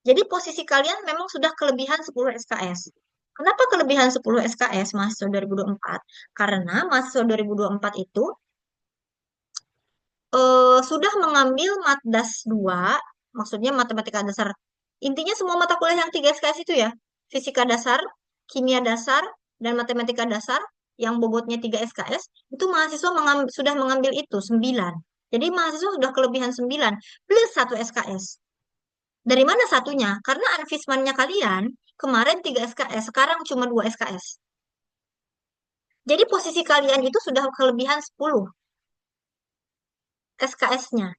Jadi posisi kalian memang sudah kelebihan 10 SKS. Kenapa kelebihan 10 SKS mahasiswa 2024? Karena mahasiswa 2024 itu sudah mengambil Matdas 2, maksudnya matematika dasar. Intinya semua mata kuliah yang 3 SKS itu ya, fisika dasar, kimia dasar, dan matematika dasar yang bobotnya 3 SKS, itu mahasiswa sudah mengambil itu 9. Jadi mahasiswa sudah kelebihan 9 plus 1 SKS. Dari mana satunya? Karena anfismannya kalian kemarin 3 SKS, sekarang cuma 2 SKS. Jadi posisi kalian itu sudah kelebihan 10 SKS-nya.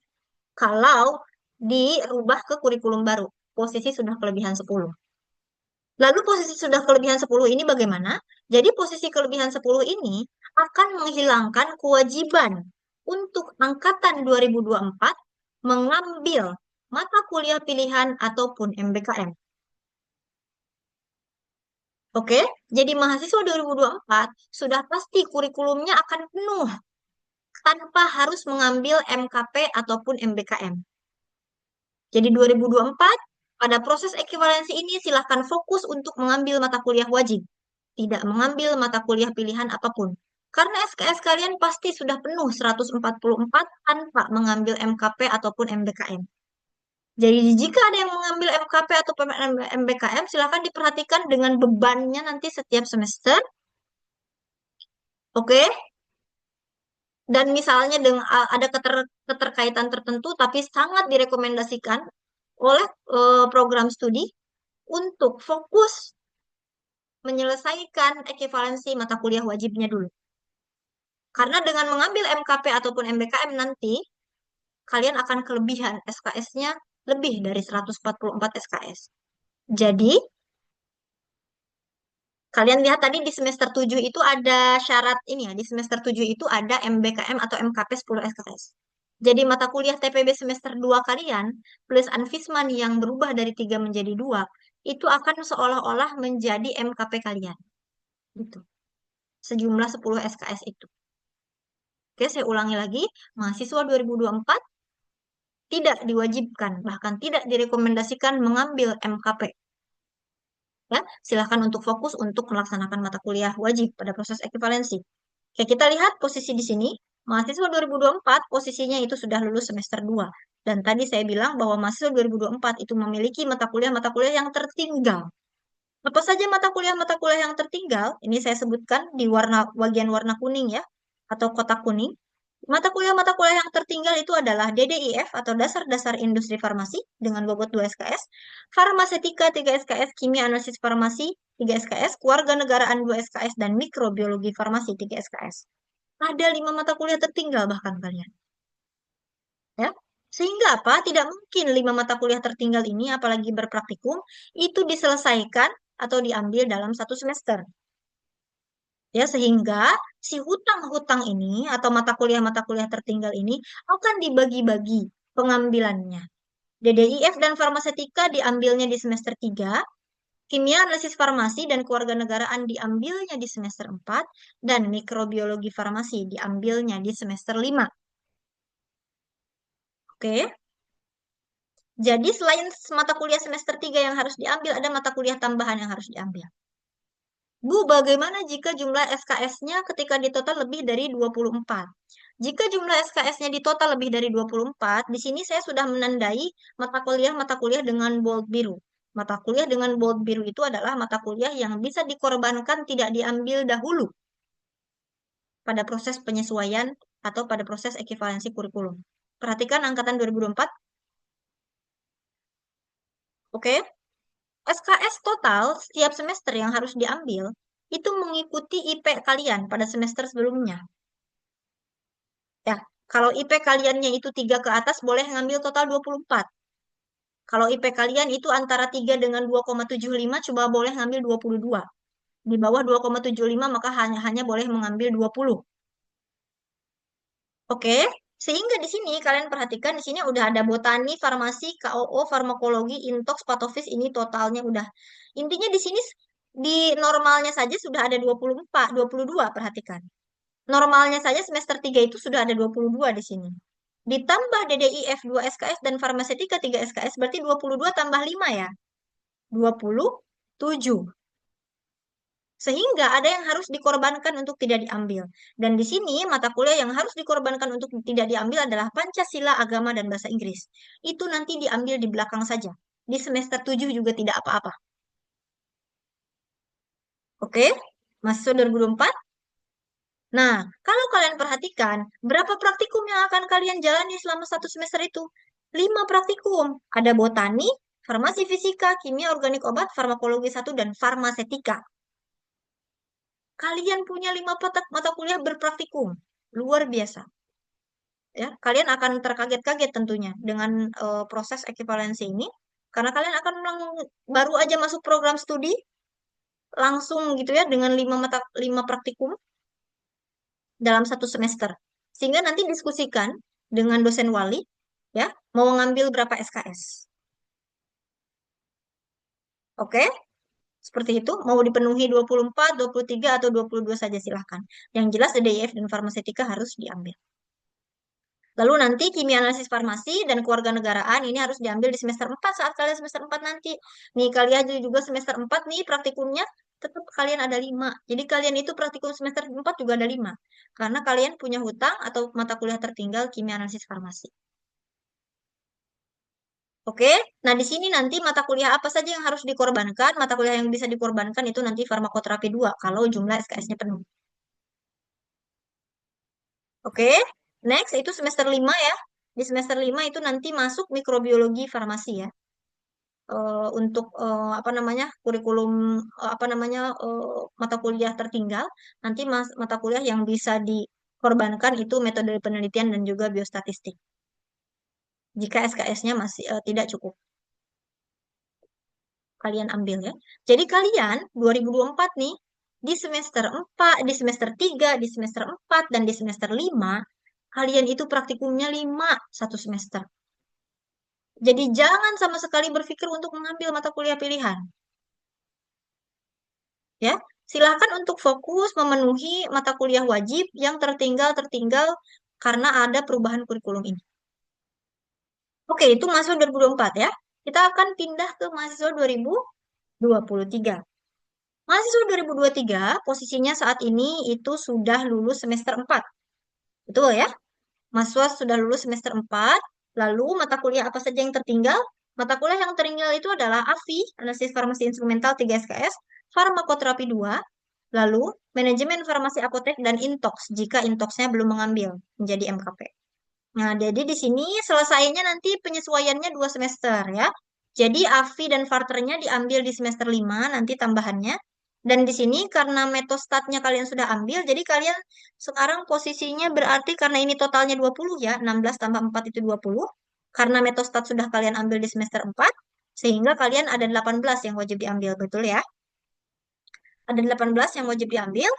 Kalau dirubah ke kurikulum baru, posisi sudah kelebihan 10. Lalu posisi sudah kelebihan 10 ini bagaimana? Jadi posisi kelebihan 10 ini akan menghilangkan kewajiban untuk angkatan 2024 mengambil mata kuliah pilihan ataupun MBKM. Oke, jadi mahasiswa 2024 sudah pasti kurikulumnya akan penuh tanpa harus mengambil MKP ataupun MBKM. Jadi 2024 pada proses ekivalensi ini silahkan fokus untuk mengambil mata kuliah wajib, tidak mengambil mata kuliah pilihan apapun. Karena SKS kalian pasti sudah penuh 144 tanpa mengambil MKP ataupun MBKM. Jadi jika ada yang mengambil MKP atau MBKM, silakan diperhatikan dengan bebannya nanti setiap semester. Oke, dan misalnya dengan ada keterkaitan tertentu, tapi sangat direkomendasikan oleh program studi untuk fokus menyelesaikan ekivalensi mata kuliah wajibnya dulu. Karena dengan mengambil MKP ataupun MBKM nanti, kalian akan kelebihan SKS-nya lebih dari 144 SKS. Jadi, kalian lihat tadi di semester 7 itu ada syarat ini ya, di semester 7 itu ada MBKM atau MKP 10 SKS. Jadi mata kuliah TPB semester 2 kalian plus Anfisman yang berubah dari 3 menjadi 2 itu akan seolah-olah menjadi MKP kalian. Gitu. Sejumlah 10 SKS itu. Oke, saya ulangi lagi, mahasiswa 2024 tidak diwajibkan, bahkan tidak direkomendasikan mengambil MKP. Ya, silahkan untuk fokus untuk melaksanakan mata kuliah wajib pada proses ekivalensi. Oke, kita lihat posisi di sini. Mahasiswa 2024 posisinya itu sudah lulus semester 2. Dan tadi saya bilang bahwa mahasiswa 2024 itu memiliki mata kuliah yang tertinggal. Apa saja mata kuliah yang tertinggal? Ini saya sebutkan di bagian warna kuning ya, atau kotak kuning. Mata kuliah yang tertinggal itu adalah DDIF atau Dasar-Dasar Industri Farmasi dengan bobot 2 SKS, Farmasetika 3 SKS, Kimia Analisis Farmasi 3 SKS, Kewarganegaraan 2 SKS, dan Mikrobiologi Farmasi 3 SKS. Ada 5 mata kuliah tertinggal bahkan kalian. Ya. Sehingga apa? Tidak mungkin 5 mata kuliah tertinggal ini, apalagi berpraktikum, itu diselesaikan atau diambil dalam satu semester. Ya, sehingga si hutang-hutang ini atau mata kuliah tertinggal ini akan dibagi-bagi pengambilannya. DDIF dan farmasetika diambilnya di semester 3, kimia analisis farmasi dan kewarganegaraan diambilnya di semester 4, dan mikrobiologi farmasi diambilnya di semester 5. Oke. Jadi selain mata kuliah semester 3 yang harus diambil, ada mata kuliah tambahan yang harus diambil. Bu, bagaimana jika jumlah SKS-nya ketika di total lebih dari 24? Jika jumlah SKS-nya di total lebih dari 24, di sini saya sudah menandai mata kuliah dengan bold biru. Mata kuliah dengan bold biru itu adalah mata kuliah yang bisa dikorbankan tidak diambil dahulu pada proses penyesuaian atau pada proses ekivalensi kurikulum. Perhatikan angkatan 2024. Oke. SKS total setiap semester yang harus diambil itu mengikuti IP kalian pada semester sebelumnya. Ya, kalau IP kaliannya itu 3 ke atas boleh ngambil total 24. Kalau IP kalian itu antara 3 dengan 2,75 coba boleh ngambil 22. Di bawah 2,75 maka hanya boleh mengambil 20. Oke, sehingga di sini kalian perhatikan di sini udah ada botani, farmasi, KOO, farmakologi, intox, patofis ini totalnya udah. Intinya di sini di normalnya saja sudah ada 24, 22 perhatikan. Normalnya saja semester 3 itu sudah ada 22 di sini. Ditambah DDIF 2 SKS dan farmasetika 3 SKS berarti 22 tambah 5 ya. 27. Sehingga ada yang harus dikorbankan untuk tidak diambil. Dan di sini mata kuliah yang harus dikorbankan untuk tidak diambil adalah Pancasila, Agama, dan Bahasa Inggris. Itu nanti diambil di belakang saja. Di semester 7 juga tidak apa-apa. Oke? Mahasiswa 2024? Nah, kalau kalian perhatikan, berapa praktikum yang akan kalian jalani selama satu semester itu? 5 praktikum. Ada botani, farmasi fisika, kimia organik obat, farmakologi 1, dan farmasetika. Kalian punya 5 mata kuliah berpraktikum. Luar biasa. Ya, kalian akan terkaget-kaget tentunya dengan proses ekivalensi ini. Karena kalian akan baru aja masuk program studi, langsung gitu ya, dengan 5 praktikum dalam satu semester. Sehingga nanti diskusikan dengan dosen wali, ya, mau ngambil berapa SKS. Oke? Seperti itu, mau dipenuhi 24, 23, atau 22 saja silahkan. Yang jelas DDIF dan farmasetika harus diambil. Lalu nanti kimia analisis farmasi dan kewarganegaraan ini harus diambil di semester 4 saat kalian semester 4 nanti. Nih kalian juga semester 4 nih praktikumnya tetap kalian ada 5. Jadi kalian itu praktikum semester 4 juga ada 5. Karena kalian punya hutang atau mata kuliah tertinggal kimia analisis farmasi. Oke, nah di sini nanti mata kuliah apa saja yang harus dikorbankan? Mata kuliah yang bisa dikorbankan itu nanti farmakoterapi 2 kalau jumlah SKS-nya penuh. Oke, next itu semester 5 ya. Di semester 5 itu nanti masuk mikrobiologi farmasi ya. Untuk apa namanya kurikulum apa namanya mata kuliah tertinggal nanti mata kuliah yang bisa dikorbankan itu metode penelitian dan juga biostatistik jika SKS-nya masih tidak cukup kalian ambil ya. Jadi kalian 2024 nih di semester 4, di semester 3, di semester 4 dan di semester 5 kalian itu praktikumnya 5 satu semester. Jadi jangan sama sekali berpikir untuk mengambil mata kuliah pilihan. Ya, silakan untuk fokus memenuhi mata kuliah wajib yang tertinggal karena ada perubahan kurikulum ini. Oke, itu mahasiswa 2024 ya. Kita akan pindah ke mahasiswa 2025. 2023. Mahasiswa 2023 posisinya saat ini itu sudah lulus semester 4. Betul ya? Mahasiswa sudah lulus semester 4. Lalu mata kuliah apa saja yang tertinggal? Mata kuliah yang tertinggal itu adalah AFI, Analisis Farmasi Instrumental 3 SKS, Farmakoterapi 2, lalu Manajemen Farmasi Apotek dan Intox jika Intoxnya belum mengambil menjadi MKP. Nah, jadi di sini selesainya nanti penyesuaiannya 2 semester ya. Jadi AFI dan Farternya diambil di semester 5 nanti tambahannya. Dan di sini karena metostatnya kalian sudah ambil, jadi kalian sekarang posisinya berarti karena ini totalnya 20 ya, 16 tambah 4 itu 20. Karena metostat sudah kalian ambil di semester 4, sehingga kalian ada 18 yang wajib diambil, betul ya? Ada 18 yang wajib diambil,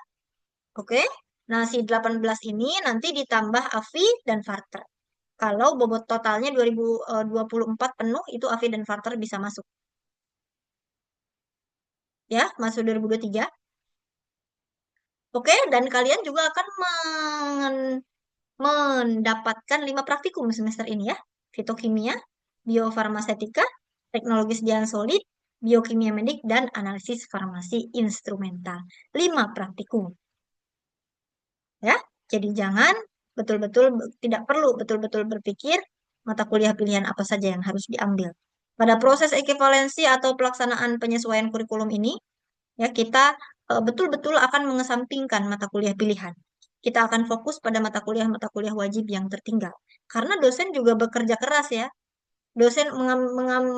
oke? Nah, si 18 ini nanti ditambah AFI dan Farter. Kalau bobot totalnya 2024 penuh, itu AFI dan Farter bisa masuk. Ya, masuk 2023. Oke, dan kalian juga akan mendapatkan 5 praktikum semester ini ya. Fitokimia, biofarmasetika, teknologi sediaan solid, biokimia medik, dan analisis farmasi instrumental. 5 praktikum. Ya, jadi jangan betul-betul tidak perlu betul-betul berpikir mata kuliah pilihan apa saja yang harus diambil. Pada proses ekivalensi atau pelaksanaan penyesuaian kurikulum ini, ya kita betul-betul akan mengesampingkan mata kuliah pilihan. Kita akan fokus pada mata kuliah wajib yang tertinggal. Karena dosen juga bekerja keras ya. Dosen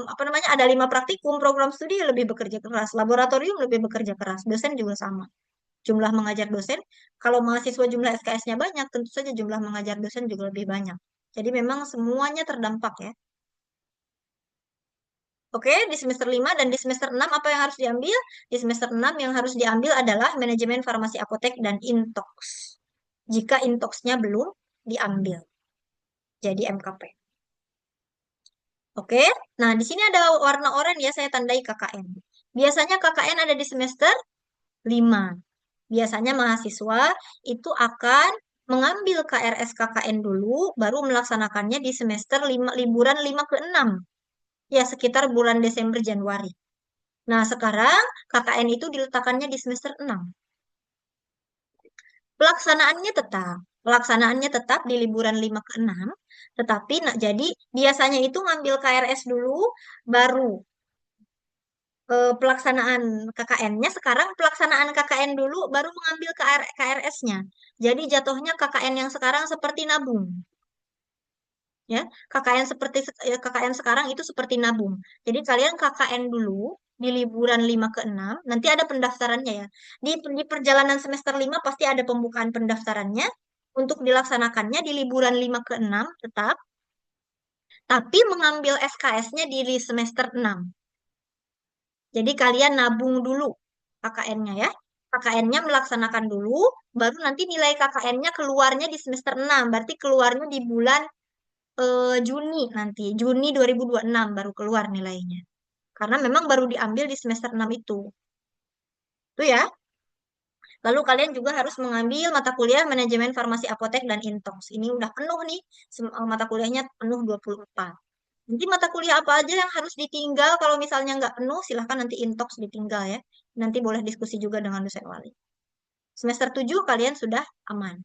apa namanya ada 5 praktikum, program studi lebih bekerja keras, laboratorium lebih bekerja keras, dosen juga sama. Jumlah mengajar dosen, kalau mahasiswa jumlah SKS-nya banyak, tentu saja jumlah mengajar dosen juga lebih banyak. Jadi memang semuanya terdampak ya. Oke, di semester 5 dan di semester 6 apa yang harus diambil? Di semester 6 yang harus diambil adalah manajemen farmasi apotek dan intox. Jika intoxnya belum diambil, jadi MKP. Oke, nah di sini ada warna oranye ya, saya tandai KKN. Biasanya KKN ada di semester 5. Biasanya mahasiswa itu akan mengambil KRS KKN dulu, baru melaksanakannya di semester 5, liburan 5 ke 6. Ya, sekitar bulan Desember Januari. Nah, sekarang KKN itu diletakkannya di semester 6. Pelaksanaannya tetap di liburan 5 ke 6, tetapi nah, jadi biasanya itu ngambil KRS dulu, baru pelaksanaan KKN-nya. Sekarang pelaksanaan KKN dulu, baru mengambil KRS-nya. Jadi jatuhnya KKN yang sekarang seperti nabung. Ya, KKN sekarang itu seperti nabung. Jadi kalian KKN dulu di liburan 5 ke 6, nanti ada pendaftarannya ya. Di perjalanan semester 5 pasti ada pembukaan pendaftarannya untuk dilaksanakannya di liburan 5 ke 6 tetap, tapi mengambil SKS-nya di semester 6. Jadi kalian nabung dulu KKN-nya ya. KKN-nya melaksanakan dulu, baru nanti nilai KKN-nya keluarnya di semester 6. Berarti keluarnya di bulan Juni nanti. Juni 2026 baru keluar nilainya. Karena memang baru diambil di semester 6 itu. Itu ya. Lalu kalian juga harus mengambil mata kuliah manajemen farmasi apotek dan intox. Ini udah penuh nih. Mata kuliahnya penuh 24. Nanti mata kuliah apa aja yang harus ditinggal kalau misalnya nggak penuh, silahkan nanti intox ditinggal ya. Nanti boleh diskusi juga dengan dosen wali. Semester 7 kalian sudah aman.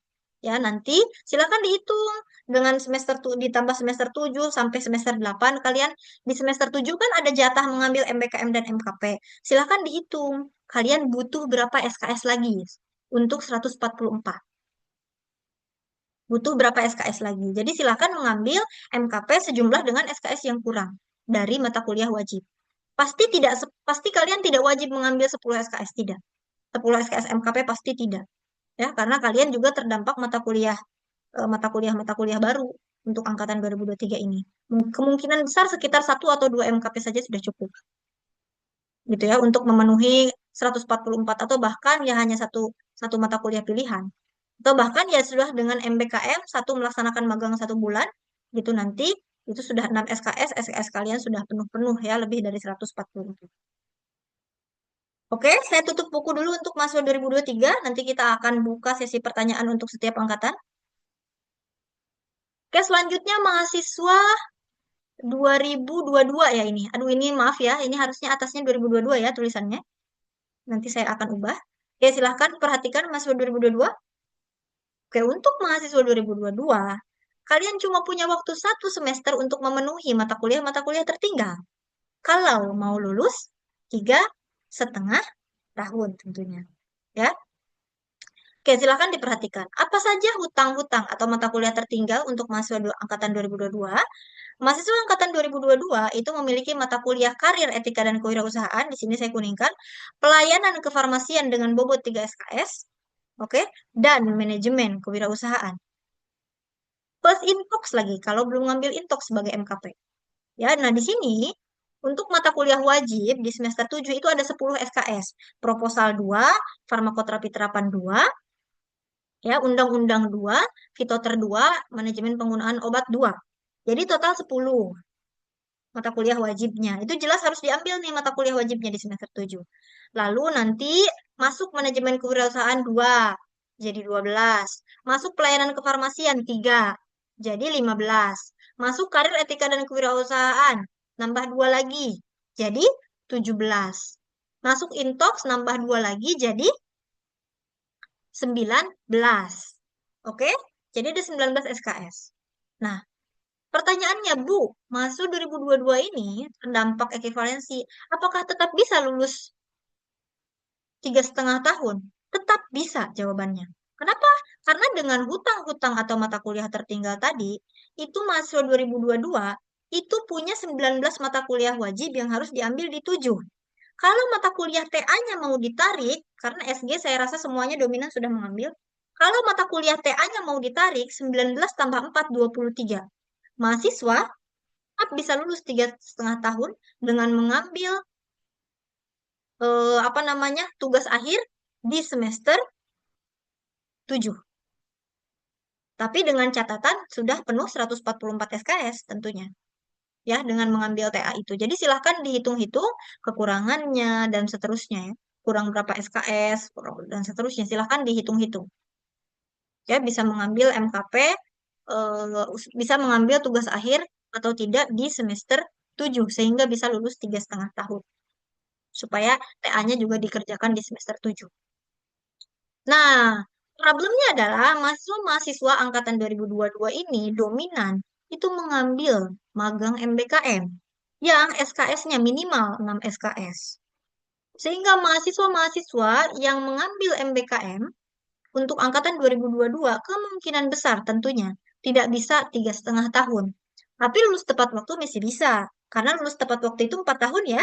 Ya, nanti silakan dihitung dengan ditambah semester 7 sampai semester 8 kalian di semester 7 kan ada jatah mengambil MBKM dan MKP. Silakan dihitung kalian butuh berapa SKS lagi untuk 144. Butuh berapa SKS lagi. Jadi silakan mengambil MKP sejumlah dengan SKS yang kurang dari mata kuliah wajib. Pasti kalian tidak wajib mengambil 10 SKS tidak. 10 SKS MKP pasti tidak. Ya, karena kalian juga terdampak mata kuliah baru untuk angkatan 2023 ini. Kemungkinan besar sekitar 1 atau 2 MKP saja sudah cukup. Gitu ya, untuk memenuhi 144 atau bahkan ya hanya satu mata kuliah pilihan. Atau bahkan ya sudah dengan MBKM satu melaksanakan magang 1 bulan gitu nanti itu sudah 6 SKS, SKS kalian sudah penuh-penuh ya lebih dari 140. Oke, saya tutup buku dulu untuk mahasiswa 2023. Nanti kita akan buka sesi pertanyaan untuk setiap angkatan. Oke, selanjutnya mahasiswa 2022 ya ini. Aduh ini maaf ya, ini harusnya atasnya 2022 ya tulisannya. Nanti saya akan ubah. Ya silahkan perhatikan mahasiswa 2022. Oke, untuk mahasiswa 2022, kalian cuma punya waktu 1 semester untuk memenuhi mata kuliah tertinggal. Kalau mau lulus, 3,5 tahun tentunya. Ya, oke, silakan diperhatikan. Apa saja hutang-hutang atau mata kuliah tertinggal untuk mahasiswa angkatan 2022? Mahasiswa angkatan 2022 itu memiliki mata kuliah karir etika dan kewirausahaan. Di sini saya kuningkan. Pelayanan kefarmasian dengan bobot 3 SKS. Oke, dan manajemen kewirausahaan. Plus intox lagi, kalau belum ngambil intox sebagai MKP. Ya, nah di sini untuk mata kuliah wajib di semester 7 itu ada 10 SKS. Proposal 2, farmakoterapi terapan 2, ya, undang-undang 2, fitoter 2, manajemen penggunaan obat 2. Jadi total 10 mata kuliah wajibnya. Itu jelas harus diambil nih mata kuliah wajibnya di semester 7. Lalu nanti masuk manajemen kewirausahaan 2, jadi 12. Masuk pelayanan kefarmasian 3, jadi 15. Masuk karir etika dan kewirausahaan, nambah 2 lagi, jadi 17. Masuk intox nambah 2 lagi, jadi 19. Oke? Jadi ada 19 SKS. Nah, pertanyaannya, Bu, mahasiswa 2022 ini terdampak ekivalensi, apakah tetap bisa lulus 3,5 tahun? Tetap bisa jawabannya. Kenapa? Karena dengan hutang-hutang atau mata kuliah tertinggal tadi, itu mahasiswa 2022 itu punya 19 mata kuliah wajib yang harus diambil di 7. Kalau mata kuliah TA-nya mau ditarik, karena SG saya rasa semuanya dominan sudah mengambil, kalau mata kuliah TA-nya mau ditarik, 19 tambah 4, 23. Mahasiswa bisa lulus 3,5 tahun dengan mengambil apa namanya tugas akhir di semester 7. Tapi dengan catatan sudah penuh 144 SKS tentunya. Ya, dengan mengambil TA itu. Jadi silahkan dihitung-hitung kekurangannya dan seterusnya ya. Kurang berapa SKS dan seterusnya. Silahkan dihitung-hitung. Ya, bisa mengambil MKP, bisa mengambil tugas akhir atau tidak di semester 7 sehingga bisa lulus 3,5 tahun. Supaya TA-nya juga dikerjakan di semester 7. Nah, problemnya adalah mahasiswa-mahasiswa angkatan 2022 ini dominan itu mengambil magang MBKM yang SKS-nya minimal 6 SKS. Sehingga mahasiswa-mahasiswa yang mengambil MBKM untuk angkatan 2022 kemungkinan besar tentunya tidak bisa 3,5 tahun. Tapi lulus tepat waktu masih bisa. Karena lulus tepat waktu itu 4 tahun ya.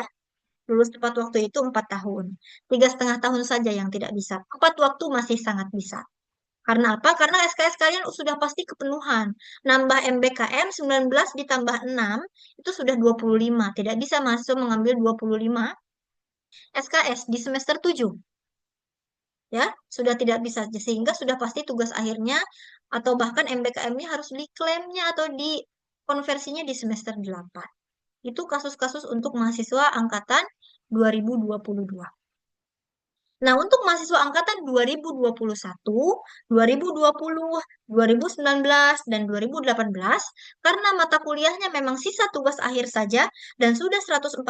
Lulus tepat waktu itu 4 tahun. 3,5 tahun saja yang tidak bisa. Tepat waktu masih sangat bisa. Karena apa? Karena SKS kalian sudah pasti kepenuhan. Nambah MBKM 19 ditambah 6 itu sudah 25. Tidak bisa mahasiswa mengambil 25 SKS di semester 7. Ya, sudah tidak bisa. Sehingga sudah pasti tugas akhirnya atau bahkan MBKM-nya harus diklaimnya atau dikonversinya di semester 8. Itu kasus-kasus untuk mahasiswa angkatan 2022. Nah, untuk mahasiswa angkatan 2021, 2020, 2019, dan 2018, karena mata kuliahnya memang sisa tugas akhir saja dan sudah 144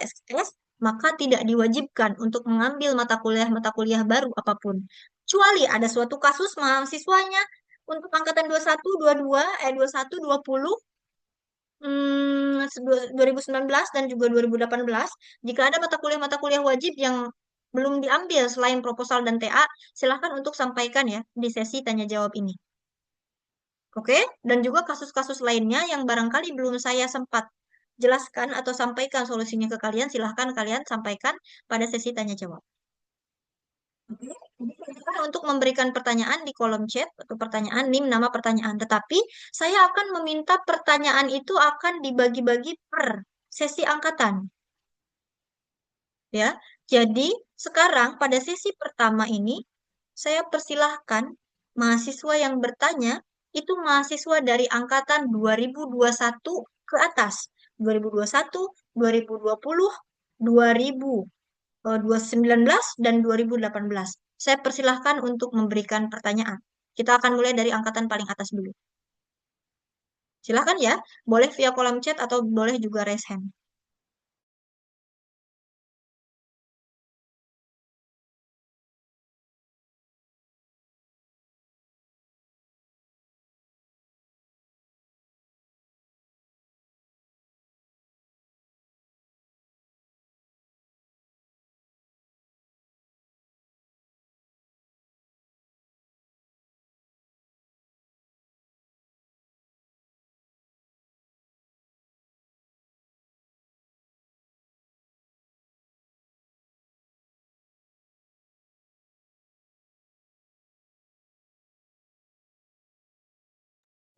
SKS, maka tidak diwajibkan untuk mengambil mata kuliah baru apapun. Kecuali ada suatu kasus mahasiswanya untuk angkatan 21, 22, 21, 20, 2019 dan juga 2018, jika ada mata kuliah wajib yang belum diambil selain proposal dan TA, silahkan untuk sampaikan ya di sesi tanya jawab ini. Oke, dan juga kasus-kasus lainnya yang barangkali belum saya sempat jelaskan atau sampaikan solusinya ke kalian, silahkan kalian sampaikan pada sesi tanya jawab. Oke, jadi silakan untuk memberikan pertanyaan di kolom chat atau pertanyaan NIM nama pertanyaan. Tetapi saya akan meminta pertanyaan itu akan dibagi-bagi per sesi angkatan. Ya, jadi sekarang pada sesi pertama ini saya persilahkan mahasiswa yang bertanya itu mahasiswa dari angkatan 2021 ke atas. 2021, 2020, 2019 dan 2018. Saya persilahkan untuk memberikan pertanyaan. Kita akan mulai dari angkatan paling atas dulu. Silakan ya, boleh via kolom chat atau boleh juga raise hand.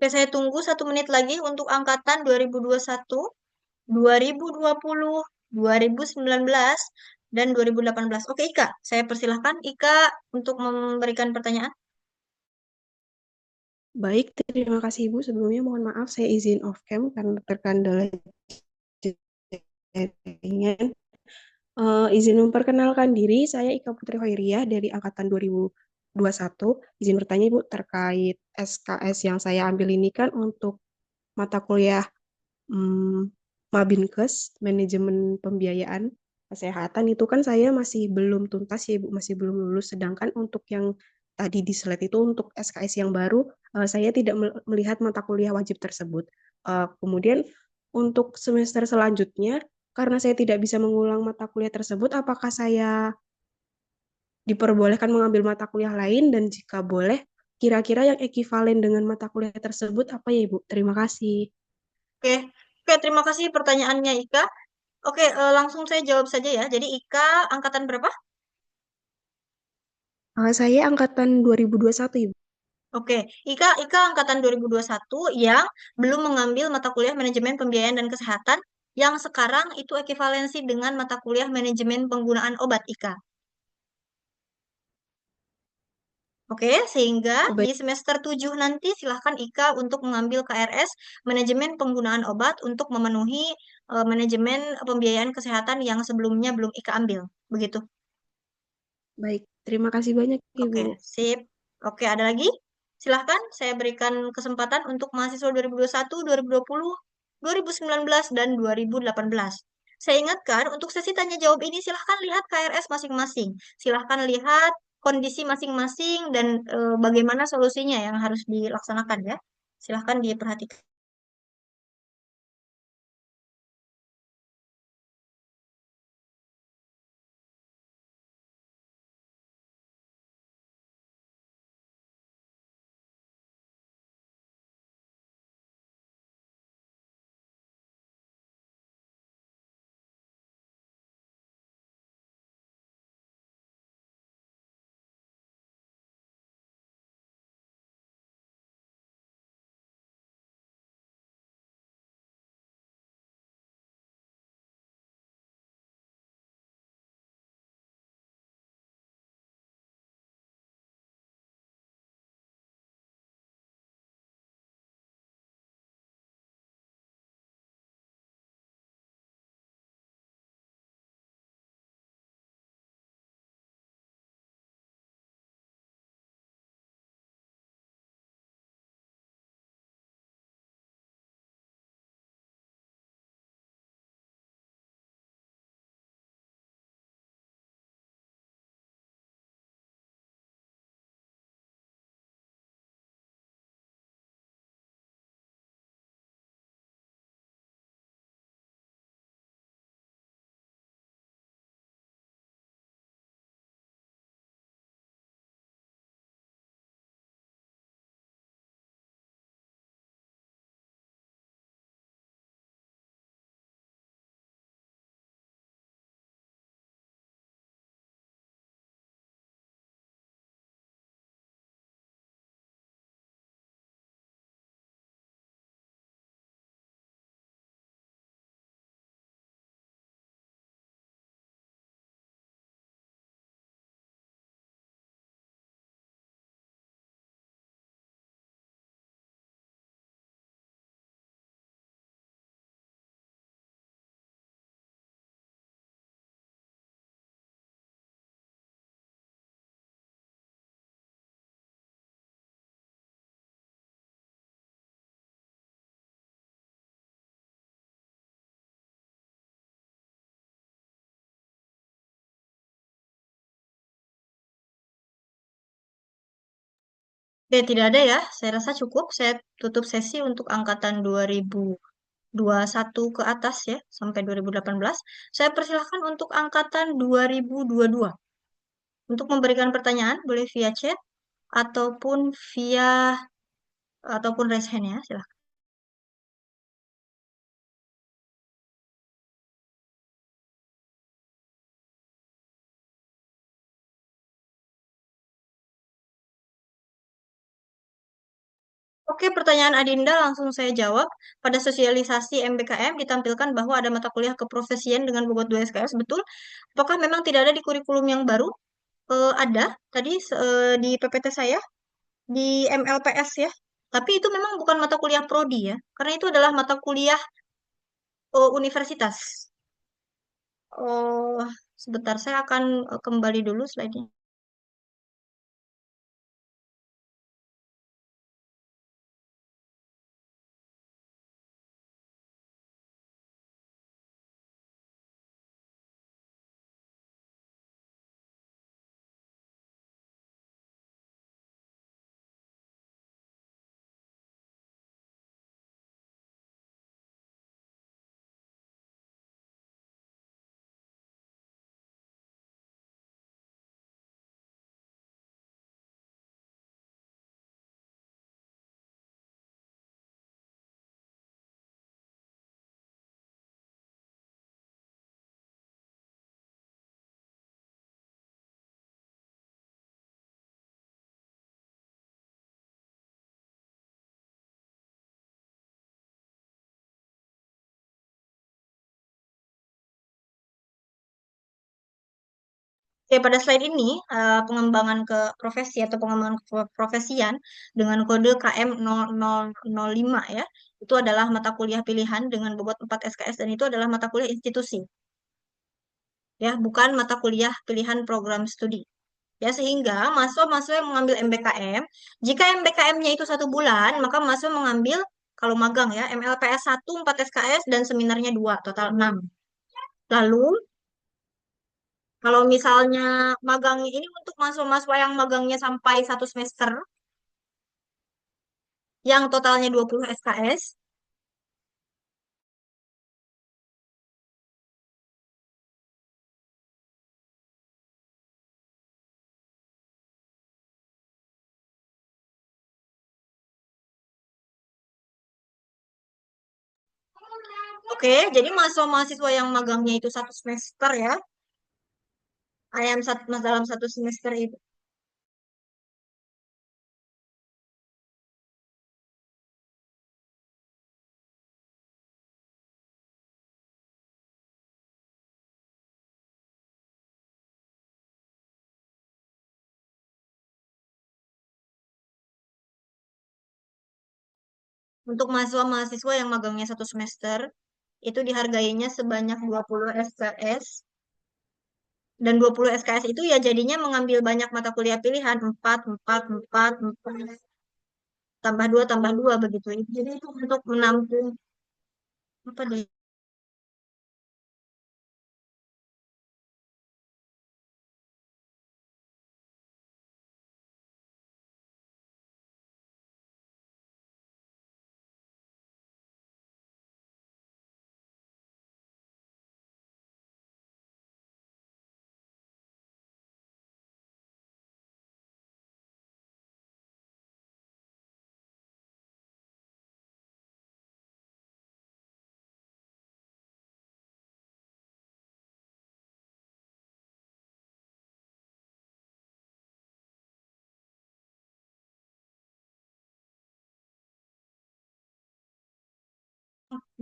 Oke, saya tunggu 1 menit lagi untuk angkatan 2021, 2020, 2019, dan 2018. Oke, Ika, saya persilahkan Ika untuk memberikan pertanyaan. Baik, terima kasih Ibu. Sebelumnya mohon maaf saya izin off cam karena terkendala jaringan. Izin memperkenalkan diri, saya Ika Putri Hoiriah dari Angkatan 2021. Izin bertanya Ibu terkait SKS yang saya ambil ini kan untuk mata kuliah hmm, Mabinkes, Manajemen Pembiayaan Kesehatan itu kan saya masih belum tuntas ya Ibu, masih belum lulus. Sedangkan untuk yang tadi di slide itu untuk SKS yang baru, saya tidak melihat mata kuliah wajib tersebut. Kemudian untuk semester selanjutnya, karena saya tidak bisa mengulang mata kuliah tersebut, apakah saya diperbolehkan mengambil mata kuliah lain dan jika boleh, kira-kira yang ekivalen dengan mata kuliah tersebut apa ya Ibu? Terima kasih. Oke, oke, terima kasih pertanyaannya Ika. Oke, langsung saya jawab saja ya. Jadi Ika angkatan berapa? Saya angkatan 2021 Ibu. Oke, Ika angkatan 2021 yang belum mengambil mata kuliah manajemen pembiayaan dan kesehatan yang sekarang itu ekivalensi dengan mata kuliah manajemen penggunaan obat Ika. Oke, sehingga Oh, di baik. semester 7 nanti silahkan Ika untuk mengambil KRS manajemen penggunaan obat untuk memenuhi manajemen pembiayaan kesehatan yang sebelumnya belum Ika ambil. Begitu. Baik, terima kasih banyak Oke, Ibu. sip. Oke, ada lagi? Silahkan saya berikan kesempatan untuk mahasiswa 2021, 2020, 2019, dan 2018. Saya ingatkan, untuk sesi tanya jawab ini silahkan lihat KRS masing-masing. Silahkan lihat kondisi masing-masing dan bagaimana solusinya yang harus dilaksanakan ya. Silahkan diperhatikan. Oke, tidak ada ya. Saya rasa cukup. Saya tutup sesi untuk angkatan 2021 ke atas ya, sampai 2018. Saya persilahkan untuk angkatan 2022. Untuk memberikan pertanyaan, boleh via chat ataupun ataupun raise hand ya, silahkan. Oke, pertanyaan Adinda langsung saya jawab. Pada sosialisasi MBKM ditampilkan bahwa ada mata kuliah keprofesian dengan bobot 2 SKS, betul? Apakah memang tidak ada di kurikulum yang baru? Ada, tadi di PPT saya, di MLPS ya. Tapi itu memang bukan mata kuliah prodi ya, karena itu adalah mata kuliah universitas. Oh, sebentar, saya akan kembali dulu slide-nya. Oke, pada slide ini pengembangan ke profesi atau pengembangan profesian dengan kode KM 0005 ya. Itu adalah mata kuliah pilihan dengan bobot 4 SKS dan itu adalah mata kuliah institusi. Ya, bukan mata kuliah pilihan program studi. Ya, sehingga mahasiswa-mahasiswa yang mengambil MBKM, jika MBKM-nya itu 1 bulan, maka mahasiswa mengambil kalau magang ya, MLPS 1 4 SKS dan seminarnya 2 total 6. Lalu kalau misalnya magang ini untuk mahasiswa-mahasiswa yang magangnya sampai 1 semester, yang totalnya 20 SKS. Oke, jadi mahasiswa-mahasiswa yang magangnya itu 1 semester ya, ayam satu, dalam 1 semester itu. Untuk mahasiswa-mahasiswa yang magangnya 1 semester, itu dihargainya sebanyak 20 SKS. Dan 20 SKS itu ya jadinya mengambil banyak mata kuliah pilihan, 4 4 4 4 tambah 2 begitu. Jadi itu untuk menampung apa deh?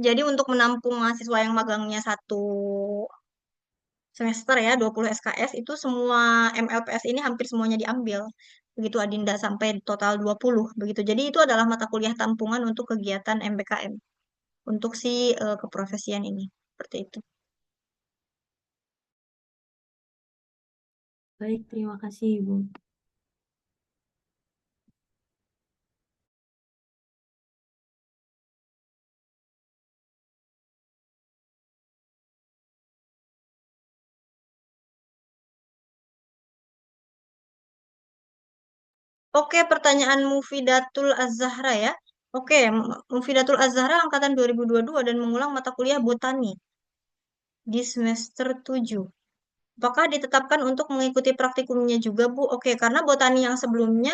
Jadi untuk menampung mahasiswa yang magangnya 1 semester ya, 20 SKS, itu semua MLPS ini hampir semuanya diambil. Begitu Adinda sampai total 20 begitu. Jadi itu adalah mata kuliah tampungan untuk kegiatan MBKM. Untuk si keprofesian ini. Seperti itu. Baik, terima kasih Ibu. Oke, pertanyaan Mufidatul Az-Zahra ya. Oke, Mufidatul Az-Zahra angkatan 2022 dan mengulang mata kuliah botani di semester 7. Apakah ditetapkan untuk mengikuti praktikumnya juga, Bu? Oke, karena botani yang sebelumnya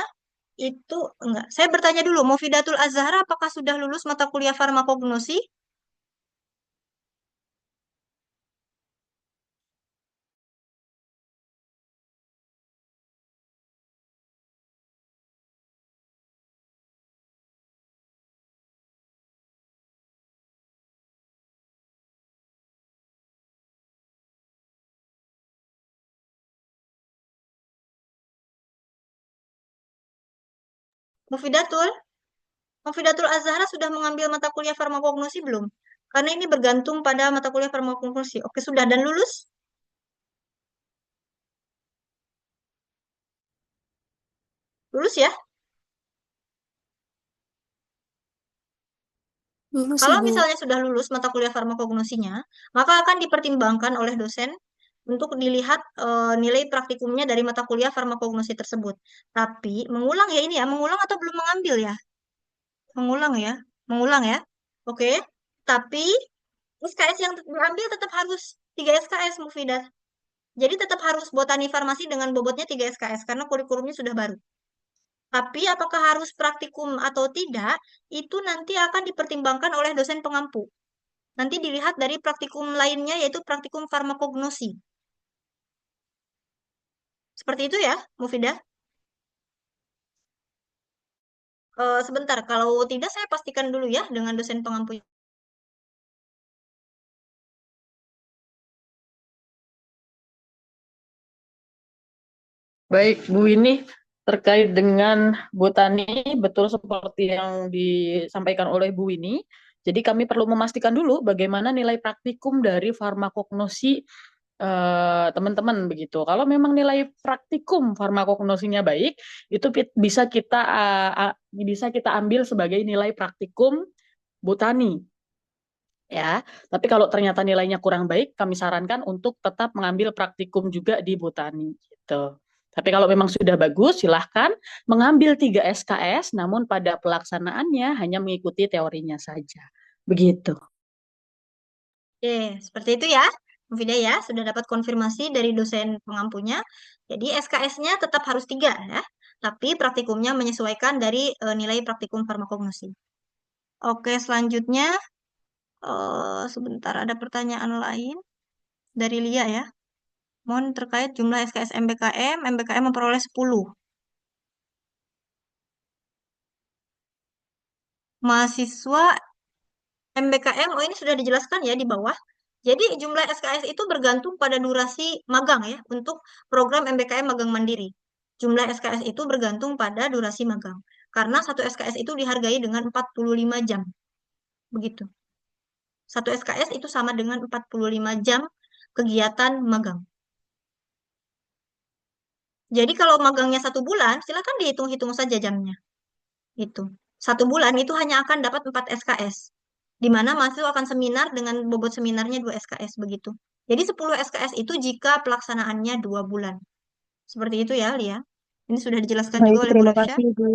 itu enggak. Saya bertanya dulu, Mufidatul Az-Zahra apakah sudah lulus mata kuliah farmakognosi? Mufidatul? Mufidatul Az-Zahra sudah mengambil mata kuliah farmakognosi belum? Karena ini bergantung pada mata kuliah farmakognosi. Oke, sudah dan lulus? Lulus ya? Lulus, Kalau Ibu. misalnya sudah lulus mata kuliah farmakognosinya, maka akan dipertimbangkan oleh dosen untuk dilihat nilai praktikumnya dari mata kuliah farmakognosi tersebut. Tapi mengulang ya ini ya, mengulang atau belum mengambil ya? Mengulang ya, mengulang ya. Oke. Tapi SKS yang diambil tetap harus 3 SKS Mufidah. Jadi tetap harus botani farmasi dengan bobotnya 3 SKS karena kurikulumnya sudah baru. Tapi apakah harus praktikum atau tidak, itu nanti akan dipertimbangkan oleh dosen pengampu. Nanti dilihat dari praktikum lainnya, yaitu praktikum farmakognosi. Seperti itu ya, Mufidah. Sebentar, kalau tidak saya pastikan dulu ya dengan dosen pengampu. Baik, Bu, ini terkait dengan botani, betul seperti yang disampaikan oleh Bu ini. Jadi kami perlu memastikan dulu bagaimana nilai praktikum dari farmakognosi teman-teman begitu. Kalau memang nilai praktikum farmakognosinya baik, itu bisa kita ambil sebagai nilai praktikum botani ya. Tapi kalau ternyata nilainya kurang baik, kami sarankan untuk tetap mengambil praktikum juga di botani gitu. Tapi kalau memang sudah bagus, silahkan mengambil 3 SKS, namun pada pelaksanaannya hanya mengikuti teorinya saja. Begitu. Oke, seperti itu ya, Mufidah ya. Sudah dapat konfirmasi dari dosen pengampunya. Jadi SKS-nya tetap harus 3 ya. Tapi praktikumnya menyesuaikan dari nilai praktikum farmakognosi. Oke, selanjutnya sebentar ada pertanyaan lain dari Lia ya. Mohon terkait jumlah SKS MBKM, MBKM memperoleh 10. Mahasiswa MBKM, oh ini sudah dijelaskan ya di bawah. Jadi jumlah SKS itu bergantung pada durasi magang ya untuk program MBKM magang mandiri. Jumlah SKS itu bergantung pada durasi magang. Karena satu SKS itu dihargai dengan 45 jam. Begitu. Satu SKS itu sama dengan 45 jam kegiatan magang. Jadi kalau magangnya 1 bulan, silakan dihitung-hitung saja jamnya. Itu. 1 bulan itu hanya akan dapat 4 SKS. Di mana mahasiswa akan seminar dengan bobot seminarnya 2 SKS begitu. Jadi 10 SKS itu jika pelaksanaannya 2 bulan. Seperti itu ya, Lia. Ini sudah dijelaskan juga Baik, oleh Bu terima Refsya. kasih, Bu.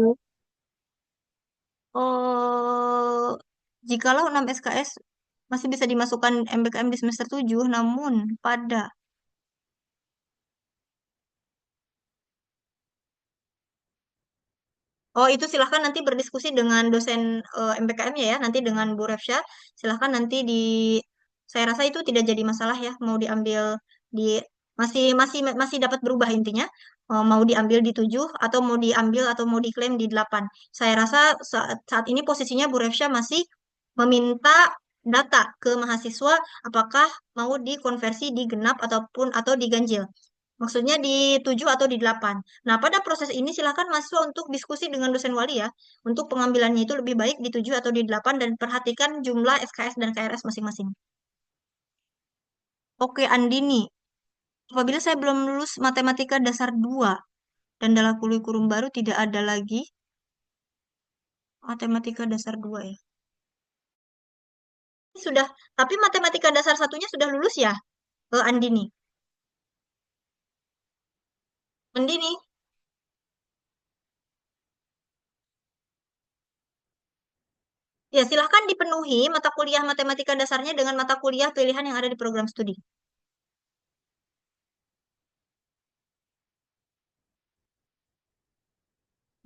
Oh, jikalau 6 SKS masih bisa dimasukkan MBKM di semester 7, namun pada Oh, itu silahkan nanti berdiskusi dengan dosen MPKM-nya ya, nanti dengan Bu Refsya. Silahkan nanti saya rasa itu tidak jadi masalah ya, mau diambil di masih masih masih dapat berubah intinya. Mau diambil di 7 atau mau diambil atau mau diklaim di 8. Saya rasa saat ini posisinya Bu Refsya masih meminta data ke mahasiswa apakah mau dikonversi di genap atau diganjil. Maksudnya di 7 atau di 8. Nah, pada proses ini silakan mahasiswa untuk diskusi dengan dosen wali ya. Untuk pengambilannya itu lebih baik di 7 atau di 8 dan perhatikan jumlah SKS dan KRS masing-masing. Oke, Andini. Apabila saya belum lulus matematika dasar 2 dan dalam kurikulum baru tidak ada lagi matematika dasar 2 ya. Sudah, tapi matematika dasar satunya sudah lulus ya, Andini. Andini, Ya, silahkan dipenuhi mata kuliah matematika dasarnya dengan mata kuliah pilihan yang ada di program studi.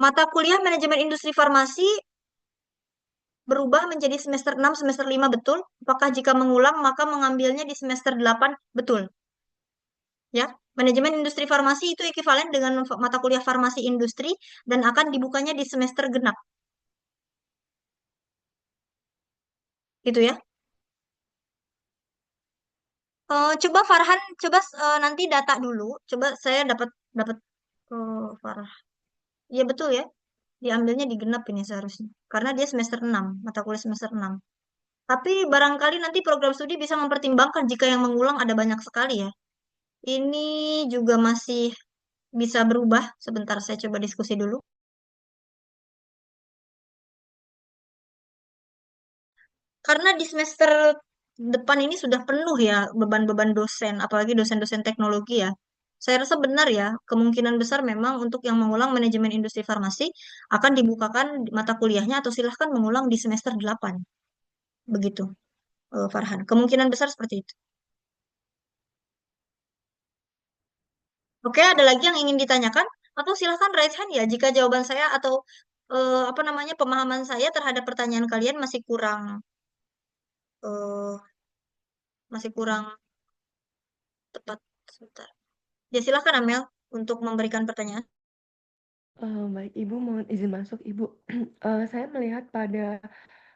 Mata kuliah manajemen industri farmasi berubah menjadi semester 6, semester 5, betul? Apakah jika mengulang maka mengambilnya di semester 8? Betul. Ya, manajemen industri farmasi itu ekuivalen dengan mata kuliah farmasi industri dan akan dibukanya di semester genap. Gitu ya. Coba Farhan, coba nanti data dulu. Coba saya dapat dapat Farhan. Iya betul ya. Diambilnya di genap ini seharusnya. Karena dia semester 6, mata kuliah semester 6. Tapi barangkali nanti program studi bisa mempertimbangkan jika yang mengulang ada banyak sekali ya. Ini juga masih bisa berubah. Sebentar saya coba diskusi dulu. Karena di semester depan ini sudah penuh ya beban-beban dosen, apalagi dosen-dosen teknologi ya. Saya rasa benar ya, kemungkinan besar memang untuk yang mengulang manajemen industri farmasi akan dibukakan mata kuliahnya atau silahkan mengulang di semester 8. Begitu, Farhan. Kemungkinan besar seperti itu. Oke, ada lagi yang ingin ditanyakan? Atau silahkan raise hand ya jika jawaban saya atau apa namanya pemahaman saya terhadap pertanyaan kalian eh, masih kurang tepat. Sebentar. Ya silakan Amel untuk memberikan pertanyaan. Baik, Ibu mohon izin masuk, Ibu. Saya melihat pada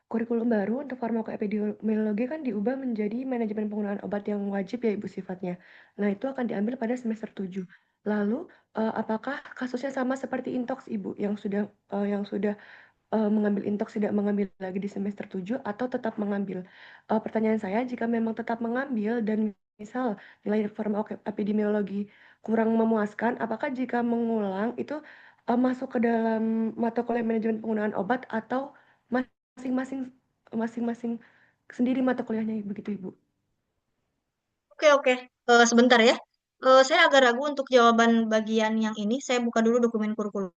kurikulum baru untuk farmakoepidemiologi kan diubah menjadi manajemen penggunaan obat yang wajib ya, Ibu, sifatnya. Nah, itu akan diambil pada semester 7. Lalu, apakah kasusnya sama seperti Intox, Ibu, yang sudah mengambil intox tidak mengambil lagi di semester 7 atau tetap mengambil? Pertanyaan saya, jika memang tetap mengambil dan misal nilai farmakoepidemiologi kurang memuaskan, apakah jika mengulang itu masuk ke dalam mata kuliah manajemen penggunaan obat atau masing-masing masing-masing sendiri mata kuliahnya begitu, Ibu? Oke, oke. Sebentar ya. Saya agak ragu untuk jawaban bagian yang ini. Saya buka dulu dokumen kurikulum.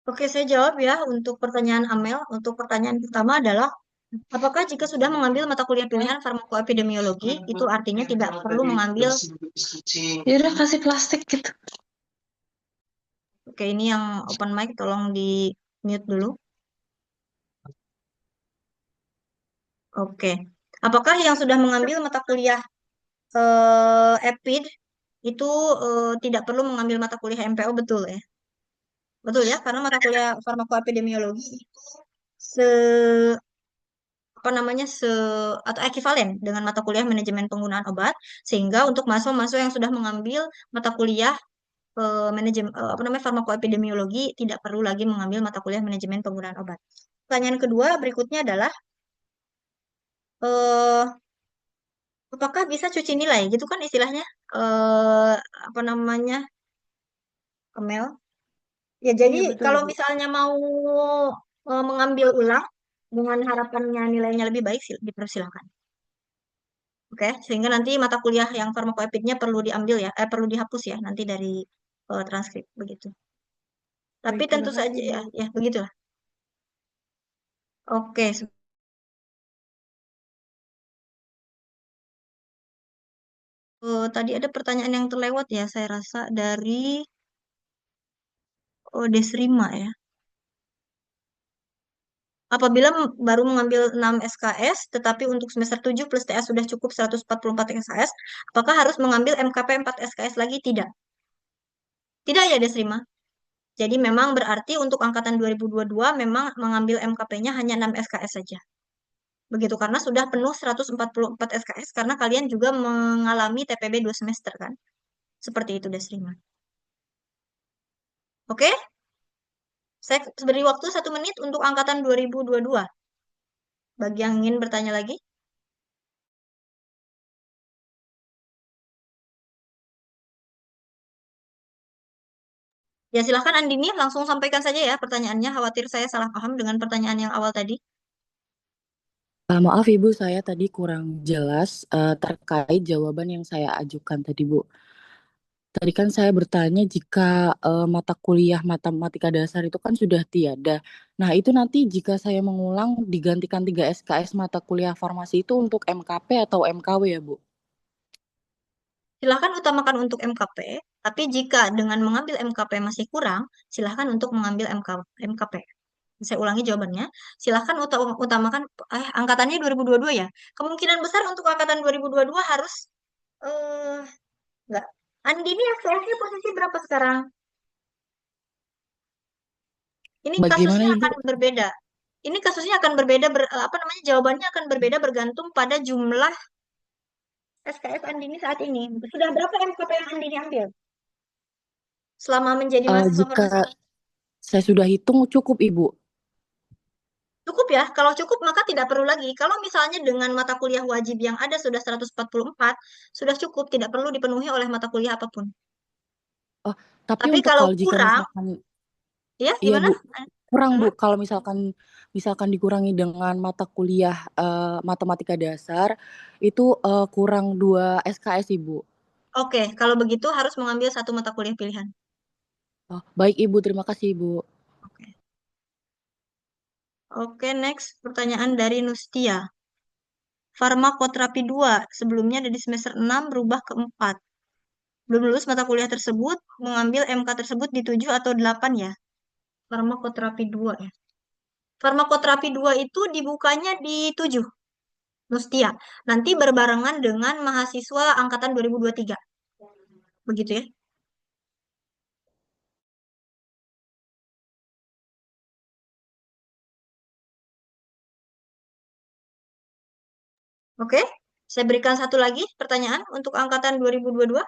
Oke, saya jawab ya untuk pertanyaan Amel. Untuk pertanyaan pertama adalah, apakah jika sudah mengambil mata kuliah pilihan farmakoepidemiologi, itu artinya tidak perlu mengambil... Ya udah kasih plastik gitu. Oke, ini yang open mic, tolong di mute dulu. Oke. Apakah yang sudah mengambil mata kuliah EPID itu tidak perlu mengambil mata kuliah MPO, betul ya? Betul ya, karena mata kuliah farmakoepidemiologi itu se apa namanya atau ekuivalen dengan mata kuliah manajemen penggunaan obat, sehingga untuk mahasiswa-mahasiswa yang sudah mengambil mata kuliah manajemen apa namanya farmakoepidemiologi tidak perlu lagi mengambil mata kuliah manajemen penggunaan obat. Pertanyaan kedua berikutnya adalah eh, apakah bisa cuci nilai? Gitu kan istilahnya eh apa namanya, Kemel? Ya, jadi Iya, betul, kalau Ibu. misalnya mau mengambil ulang dengan harapannya nilainya lebih baik, dipersilakan. Oke, sehingga nanti mata kuliah yang farmakoepidnya perlu diambil ya, perlu dihapus ya nanti dari transkrip begitu. Tapi Baik, terima tentu kasih, saja Ibu. ya, ya begitulah. Oke, tadi ada pertanyaan yang terlewat ya, saya rasa dari Desrima ya. Apabila baru mengambil 6 SKS, tetapi untuk semester 7 plus TA sudah cukup 144 SKS, apakah harus mengambil MKP 4 SKS lagi? Tidak. Tidak ya, Desrima. Jadi memang berarti untuk angkatan 2022 memang mengambil MKP-nya hanya 6 SKS saja. Begitu, karena sudah penuh 144 SKS, karena kalian juga mengalami TPB 2 semester kan. Seperti itu, Desrima. Oke? Saya beri waktu 1 menit untuk angkatan 2022. Bagi yang ingin bertanya lagi. Ya, silahkan Andini, langsung sampaikan saja ya pertanyaannya. Khawatir saya salah paham dengan pertanyaan yang awal tadi. Maaf Ibu, saya tadi kurang jelas terkait jawaban yang saya ajukan tadi Bu. Tadi kan saya bertanya jika mata kuliah matematika dasar itu kan sudah tiada. Nah itu nanti jika saya mengulang digantikan 3 SKS mata kuliah farmasi itu untuk MKP atau MKW ya Bu? Silahkan utamakan untuk MKP, tapi jika dengan mengambil MKP masih kurang, silahkan untuk mengambil MKP. Saya ulangi jawabannya. Silahkan utamakan, angkatannya 2022 ya. Kemungkinan besar untuk angkatan 2022 harus, eh enggak. Andini SKS-nya posisi berapa sekarang? Ini Bagaimana kasusnya Ibu? akan berbeda. Ini kasusnya akan berbeda, apa namanya, jawabannya akan berbeda bergantung pada jumlah SKS Andini saat ini. Sudah berapa MKP yang Andini ambil selama menjadi mahasiswa Jika farmasi? saya sudah hitung cukup Ibu. Cukup ya, kalau cukup maka tidak perlu lagi. Kalau misalnya dengan mata kuliah wajib yang ada sudah 144, sudah cukup, tidak perlu dipenuhi oleh mata kuliah apapun. Oh, tapi Tapi untuk kalau kalau jika kurang, misalkan ya iya gimana? Bu, kurang Bu Hmm? kalau misalkan dikurangi dengan mata kuliah matematika dasar itu kurang 2 SKS Ibu. Oke, kalau begitu harus mengambil satu mata kuliah pilihan. Oh, baik Ibu, terima kasih Ibu. Oke, Oke, next pertanyaan dari Nustia. Farmakoterapi 2, sebelumnya dari semester 6 berubah ke 4. Belum lulus mata kuliah tersebut, mengambil MK tersebut di 7 atau 8 ya? Farmakoterapi 2 ya. Farmakoterapi 2 itu dibukanya di 7, Mustia. Nanti berbarengan dengan mahasiswa angkatan 2023. Begitu ya. Oke, saya berikan satu lagi pertanyaan untuk angkatan 2022.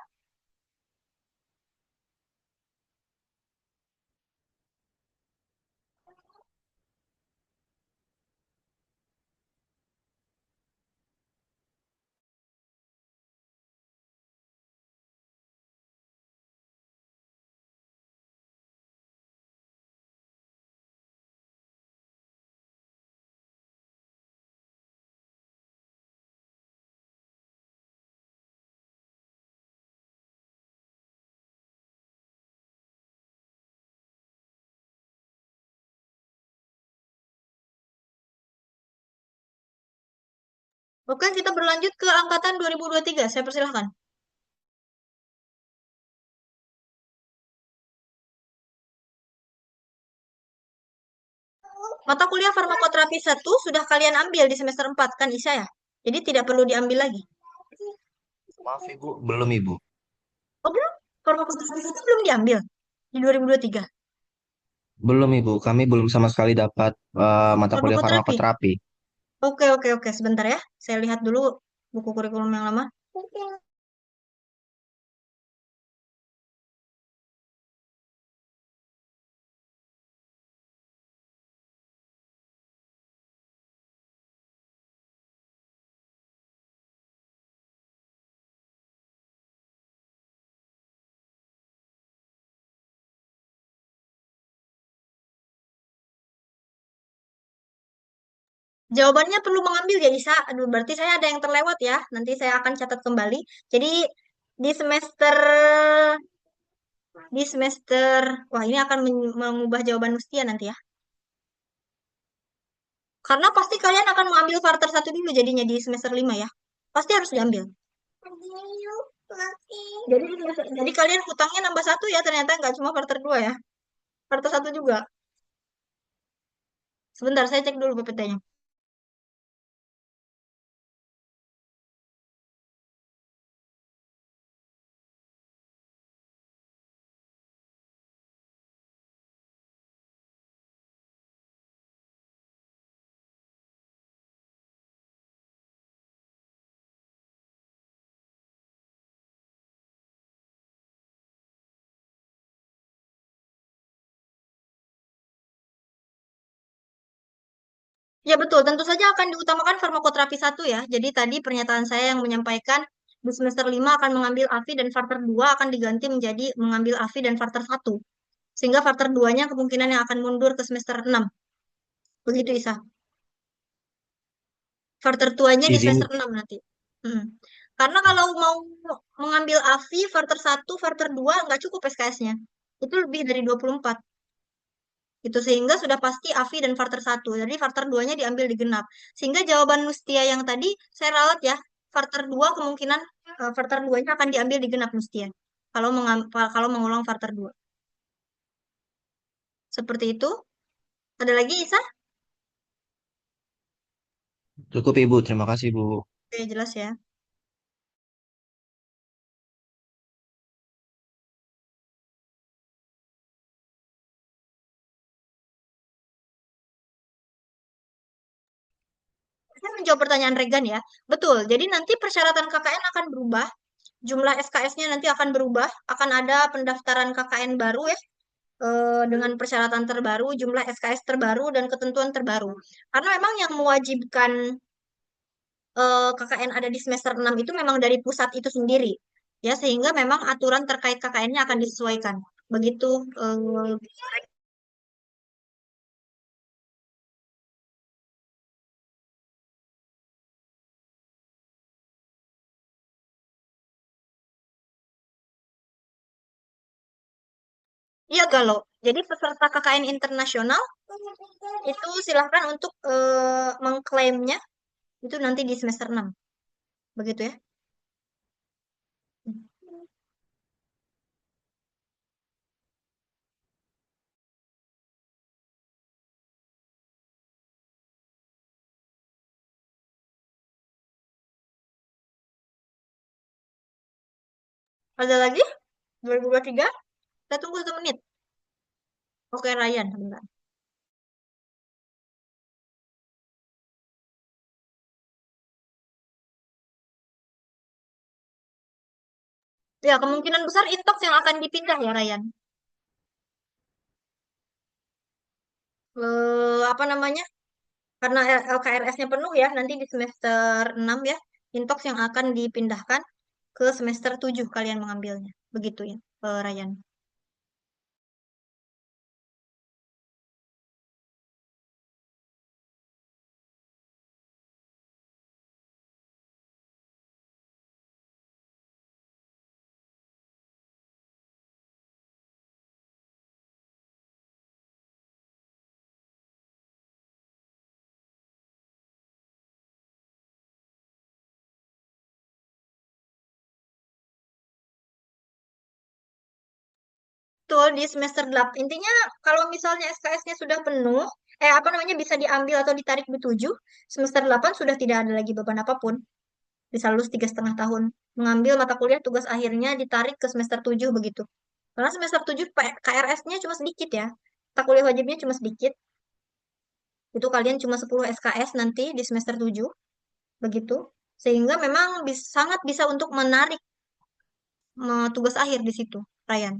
Oke, kita berlanjut ke angkatan 2023. Saya persilahkan. Mata kuliah farmakoterapi 1 sudah kalian ambil di semester 4 kan Isya ya? Jadi tidak perlu diambil lagi. Maaf Ibu, belum Ibu. Oh belum? Farmakoterapi 1 belum diambil di 2023. Belum Ibu, kami belum sama sekali dapat mata kuliah Farmakoterapi. farmakoterapi. Oke, oke, oke. Sebentar ya. Saya lihat dulu buku kurikulum yang lama. Jawabannya perlu mengambil ya Isa. Aduh, berarti saya ada yang terlewat ya. Nanti saya akan catat kembali. Jadi di semester di semester wah ini akan mengubah jawaban Mustia nanti ya. Karena pasti kalian akan mengambil Varter 1 dulu jadinya di semester 5 ya. Pasti harus diambil. Jadi, jadi kalian hutangnya nambah 1 ya, ternyata nggak cuma Varter 2 ya. Varter 1 juga. Sebentar, saya cek dulu PPT-nya. Ya betul, tentu saja akan diutamakan farmakoterapi 1 ya. Jadi tadi pernyataan saya yang menyampaikan di semester 5 akan mengambil AFI dan Varter 2 akan diganti menjadi mengambil AFI dan Varter 1. Sehingga Varter 2-nya kemungkinan yang akan mundur ke semester 6. Begitu Isa. Varter 2-nya di Izin semester 6 nanti. Hmm. Karena kalau mau mengambil AFI, Varter 1, Varter 2 nggak cukup SKS-nya. Itu lebih dari 24. Itu sehingga sudah pasti AFI dan Varter 1. Jadi Varter 2-nya diambil di genap. Sehingga jawaban Mustia yang tadi saya ralat ya. Varter 2 kemungkinan Varter 2-nya akan diambil di genap Mustia. Kalau mengulang Varter 2. Seperti itu. Ada lagi Isa? cukup Ibu, terima kasih Bu. Oke, jelas ya. Saya menjawab pertanyaan Regan ya. Betul. Jadi nanti persyaratan KKN akan berubah. Jumlah SKS-nya nanti akan berubah. Akan ada pendaftaran KKN baru ya. Dengan persyaratan terbaru, jumlah SKS terbaru, dan ketentuan terbaru. Karena memang yang mewajibkan KKN ada di semester 6 itu memang dari pusat itu sendiri. Ya, sehingga memang aturan terkait KKN-nya akan disesuaikan. Begitu. Iya, Galuh. Jadi peserta KKN internasional itu silahkan untuk mengklaimnya itu nanti di semester 6. Begitu ya. Ada lagi? 2023? Kita tunggu 1 menit. Oke, Ryan. Sebentar. Ya, kemungkinan besar intox yang akan dipindah ya, Ryan. Apa namanya? Karena LKRS-nya penuh ya, nanti di semester 6 ya, intox yang akan dipindahkan ke semester 7 kalian mengambilnya. Begitu ya, Ryan. Betul, di semester 8. Intinya kalau misalnya SKS-nya sudah penuh, apa namanya bisa diambil atau ditarik di 7, semester 8 sudah tidak ada lagi beban apapun. Bisa lulus 3,5 tahun. Mengambil mata kuliah tugas akhirnya ditarik ke semester 7 begitu. Karena semester 7 KRS-nya cuma sedikit ya. Mata kuliah wajibnya cuma sedikit. Itu kalian cuma 10 SKS nanti di semester 7. Begitu. Sehingga memang sangat bisa untuk menarik tugas akhir di situ, Ryan.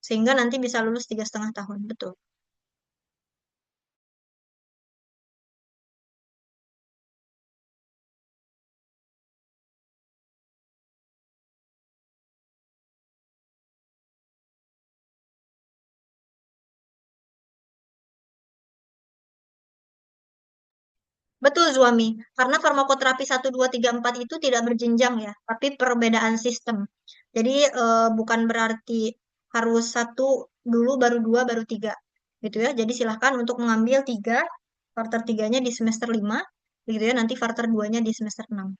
Sehingga nanti bisa lulus 3,5 tahun. Betul. Betul, Zuami. Karena farmakoterapi 1, 2, 3, 4 itu tidak berjenjang ya, tapi perbedaan sistem. Jadi bukan berarti harus 1 dulu, baru 2, baru 3. Gitu ya. Jadi silahkan untuk mengambil 3 Quarter 3-nya di semester 5, begitu ya, nanti quarter 2-nya di semester 6.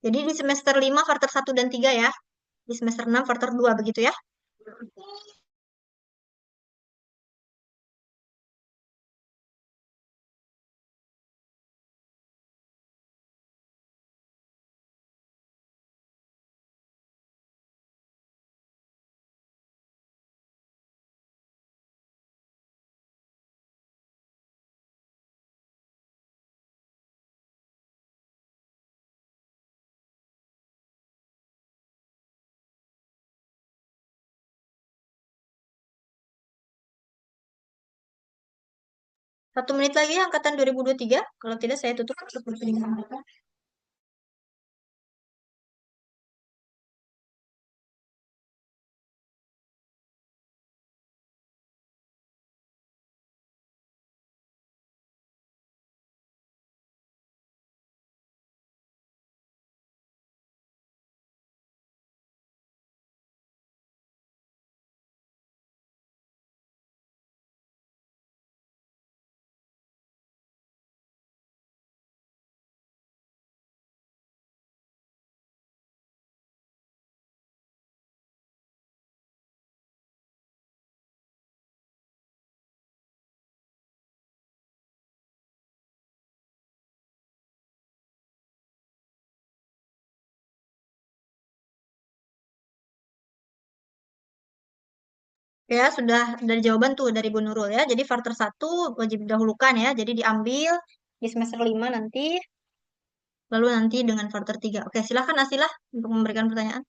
Jadi di semester 5 quarter 1 dan 3 ya. Di semester 6 quarter 2 begitu ya. Satu menit lagi ya, angkatan 2023. Kalau tidak saya tutup untuk pertandingan mereka. Ya, sudah dari jawaban tuh dari Bu Nurul ya. Jadi quarter 1 wajib didahulukan ya. Jadi diambil di semester 5 nanti. Lalu nanti dengan quarter 3. Oke, silakan Asilah untuk memberikan pertanyaan.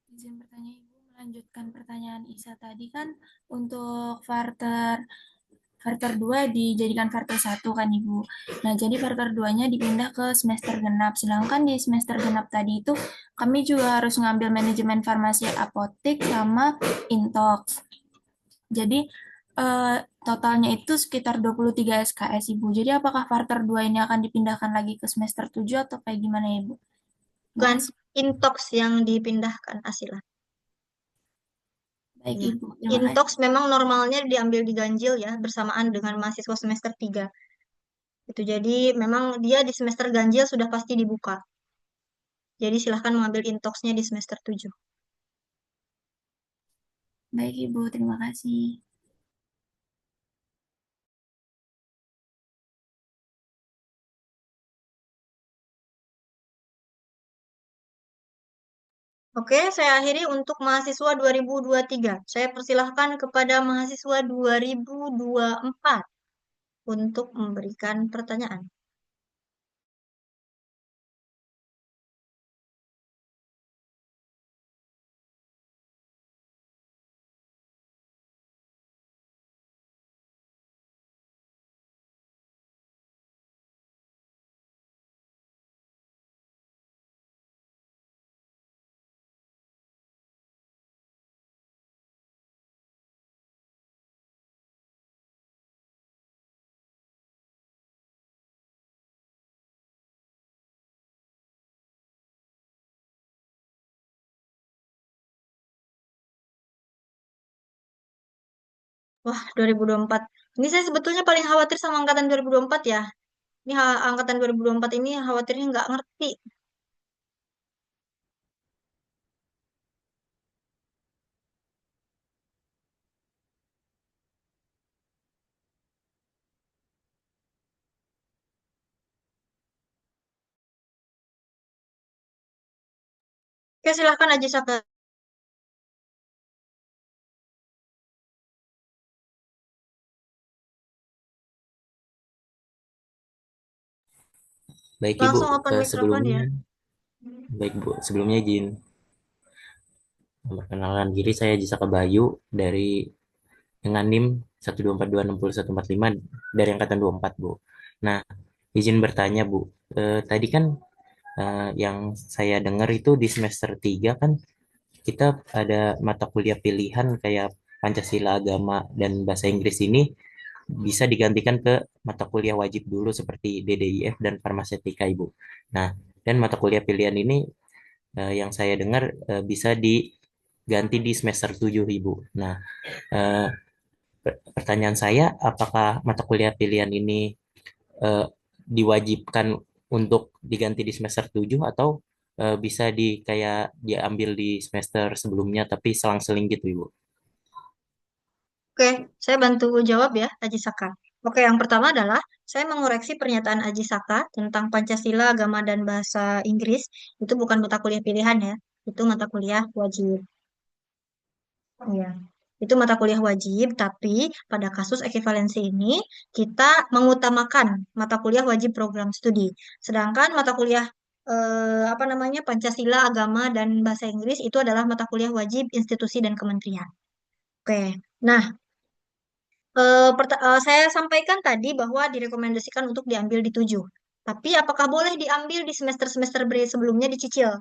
Izin bertanya Ibu, melanjutkan pertanyaan Isa tadi kan untuk Quarter 2 dijadikan quarter 1 kan Ibu. Nah, jadi quarter 2-nya dipindah ke semester genap. Sedangkan di semester genap tadi itu kami juga harus ngambil manajemen farmasi apotek sama intox. Jadi totalnya itu sekitar 23 SKS Ibu. Jadi apakah quarter 2 ini akan dipindahkan lagi ke semester 7 atau kayak gimana ya Ibu? Bukan intox yang dipindahkan Asilah. Baik Ya. Ibu, terima kasih. Intox memang normalnya diambil di ganjil ya, bersamaan dengan mahasiswa semester 3. Itu jadi memang dia di semester ganjil sudah pasti dibuka. Jadi silahkan mengambil intoxnya di semester 7. Baik Ibu, terima kasih. Oke, saya akhiri untuk mahasiswa 2023. Saya persilahkan kepada mahasiswa 2024 untuk memberikan pertanyaan. Wah, 2024. Ini saya sebetulnya paling khawatir sama angkatan 2024 ya. Ini angkatan 2024 ini khawatirnya nggak ngerti. Oke, silahkan Aji Saka. Baik Ibu, Langsung open mikrofon sebelumnya ya. baik Bu, sebelumnya izin memperkenalkan diri, saya Jisaka Bayu dari dengan NIM 124264145 dari angkatan 24 Bu. Nah, izin bertanya Bu. Tadi kan yang saya dengar itu di semester 3 kan kita ada mata kuliah pilihan kayak Pancasila, Agama, dan Bahasa Inggris ini bisa digantikan ke mata kuliah wajib dulu seperti DDIF dan Farmasetika Ibu. Nah, dan mata kuliah pilihan ini yang saya dengar bisa diganti di semester 7 Ibu. Nah, eh, Pertanyaan saya, apakah mata kuliah pilihan ini eh, diwajibkan untuk diganti di semester 7 atau bisa kayak diambil di semester sebelumnya tapi selang-seling gitu, Ibu? Oke, saya bantu jawab ya, Aji Saka. Oke, yang pertama adalah saya mengoreksi pernyataan Aji Saka tentang Pancasila, agama, dan bahasa Inggris. Itu bukan mata kuliah pilihan ya, itu mata kuliah wajib. Ya, itu mata kuliah wajib, tapi pada kasus ekivalensi ini kita mengutamakan mata kuliah wajib program studi. Sedangkan mata kuliah apa namanya Pancasila, agama, dan bahasa Inggris itu adalah mata kuliah wajib institusi dan kementerian. Oke, nah saya sampaikan tadi bahwa direkomendasikan untuk diambil di 7. Tapi apakah boleh diambil di semester-semester sebelumnya dicicil?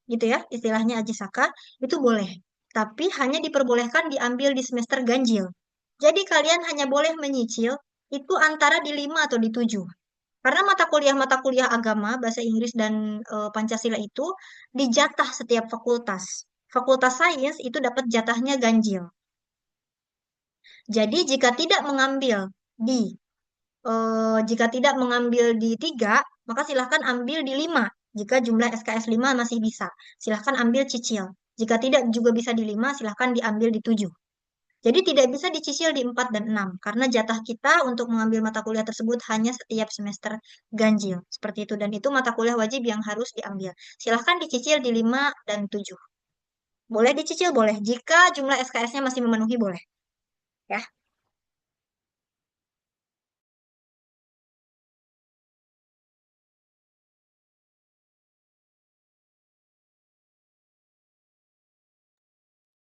Gitu ya, istilahnya Aji Saka, itu boleh. Tapi hanya diperbolehkan diambil di semester ganjil. Jadi kalian hanya boleh menyicil itu antara di 5 atau di 7. Karena mata kuliah agama, bahasa Inggris dan Pancasila itu dijatah setiap fakultas. Fakultas sains itu dapat jatahnya ganjil. Jadi jika tidak mengambil di 3, maka silahkan ambil di 5. Jika jumlah SKS 5 masih bisa, silahkan ambil cicil. Jika tidak juga bisa di 5, silahkan diambil di 7. Jadi tidak bisa dicicil di 4 dan 6, karena jatah kita untuk mengambil mata kuliah tersebut hanya setiap semester ganjil. Seperti itu, dan itu mata kuliah wajib yang harus diambil. Silahkan dicicil di 5 dan 7. Boleh dicicil, boleh. Jika jumlah SKS-nya masih memenuhi, boleh. Ya.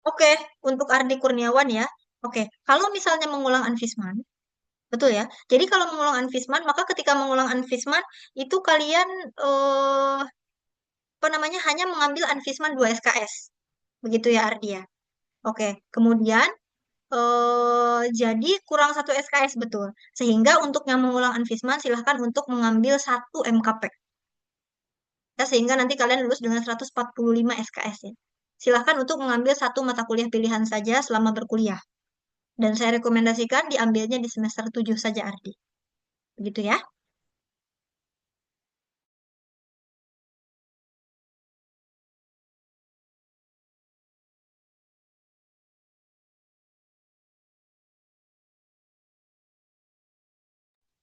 Oke, untuk Ardi Kurniawan ya. Oke, kalau misalnya mengulang Anfisman, betul ya. Jadi kalau mengulang Anfisman, maka ketika mengulang Anfisman itu kalian apa namanya hanya mengambil Anfisman 2 SKS. Begitu ya Ardi ya. Oke, kemudian jadi kurang 1 SKS betul. Sehingga untuk yang mengulang Anfisman silahkan untuk mengambil 1 MKP. Ya, sehingga nanti kalian lulus dengan 145 SKS ya. Silahkan untuk mengambil 1 mata kuliah pilihan saja selama berkuliah. Dan saya rekomendasikan diambilnya di semester 7 saja, Ardi. Begitu ya.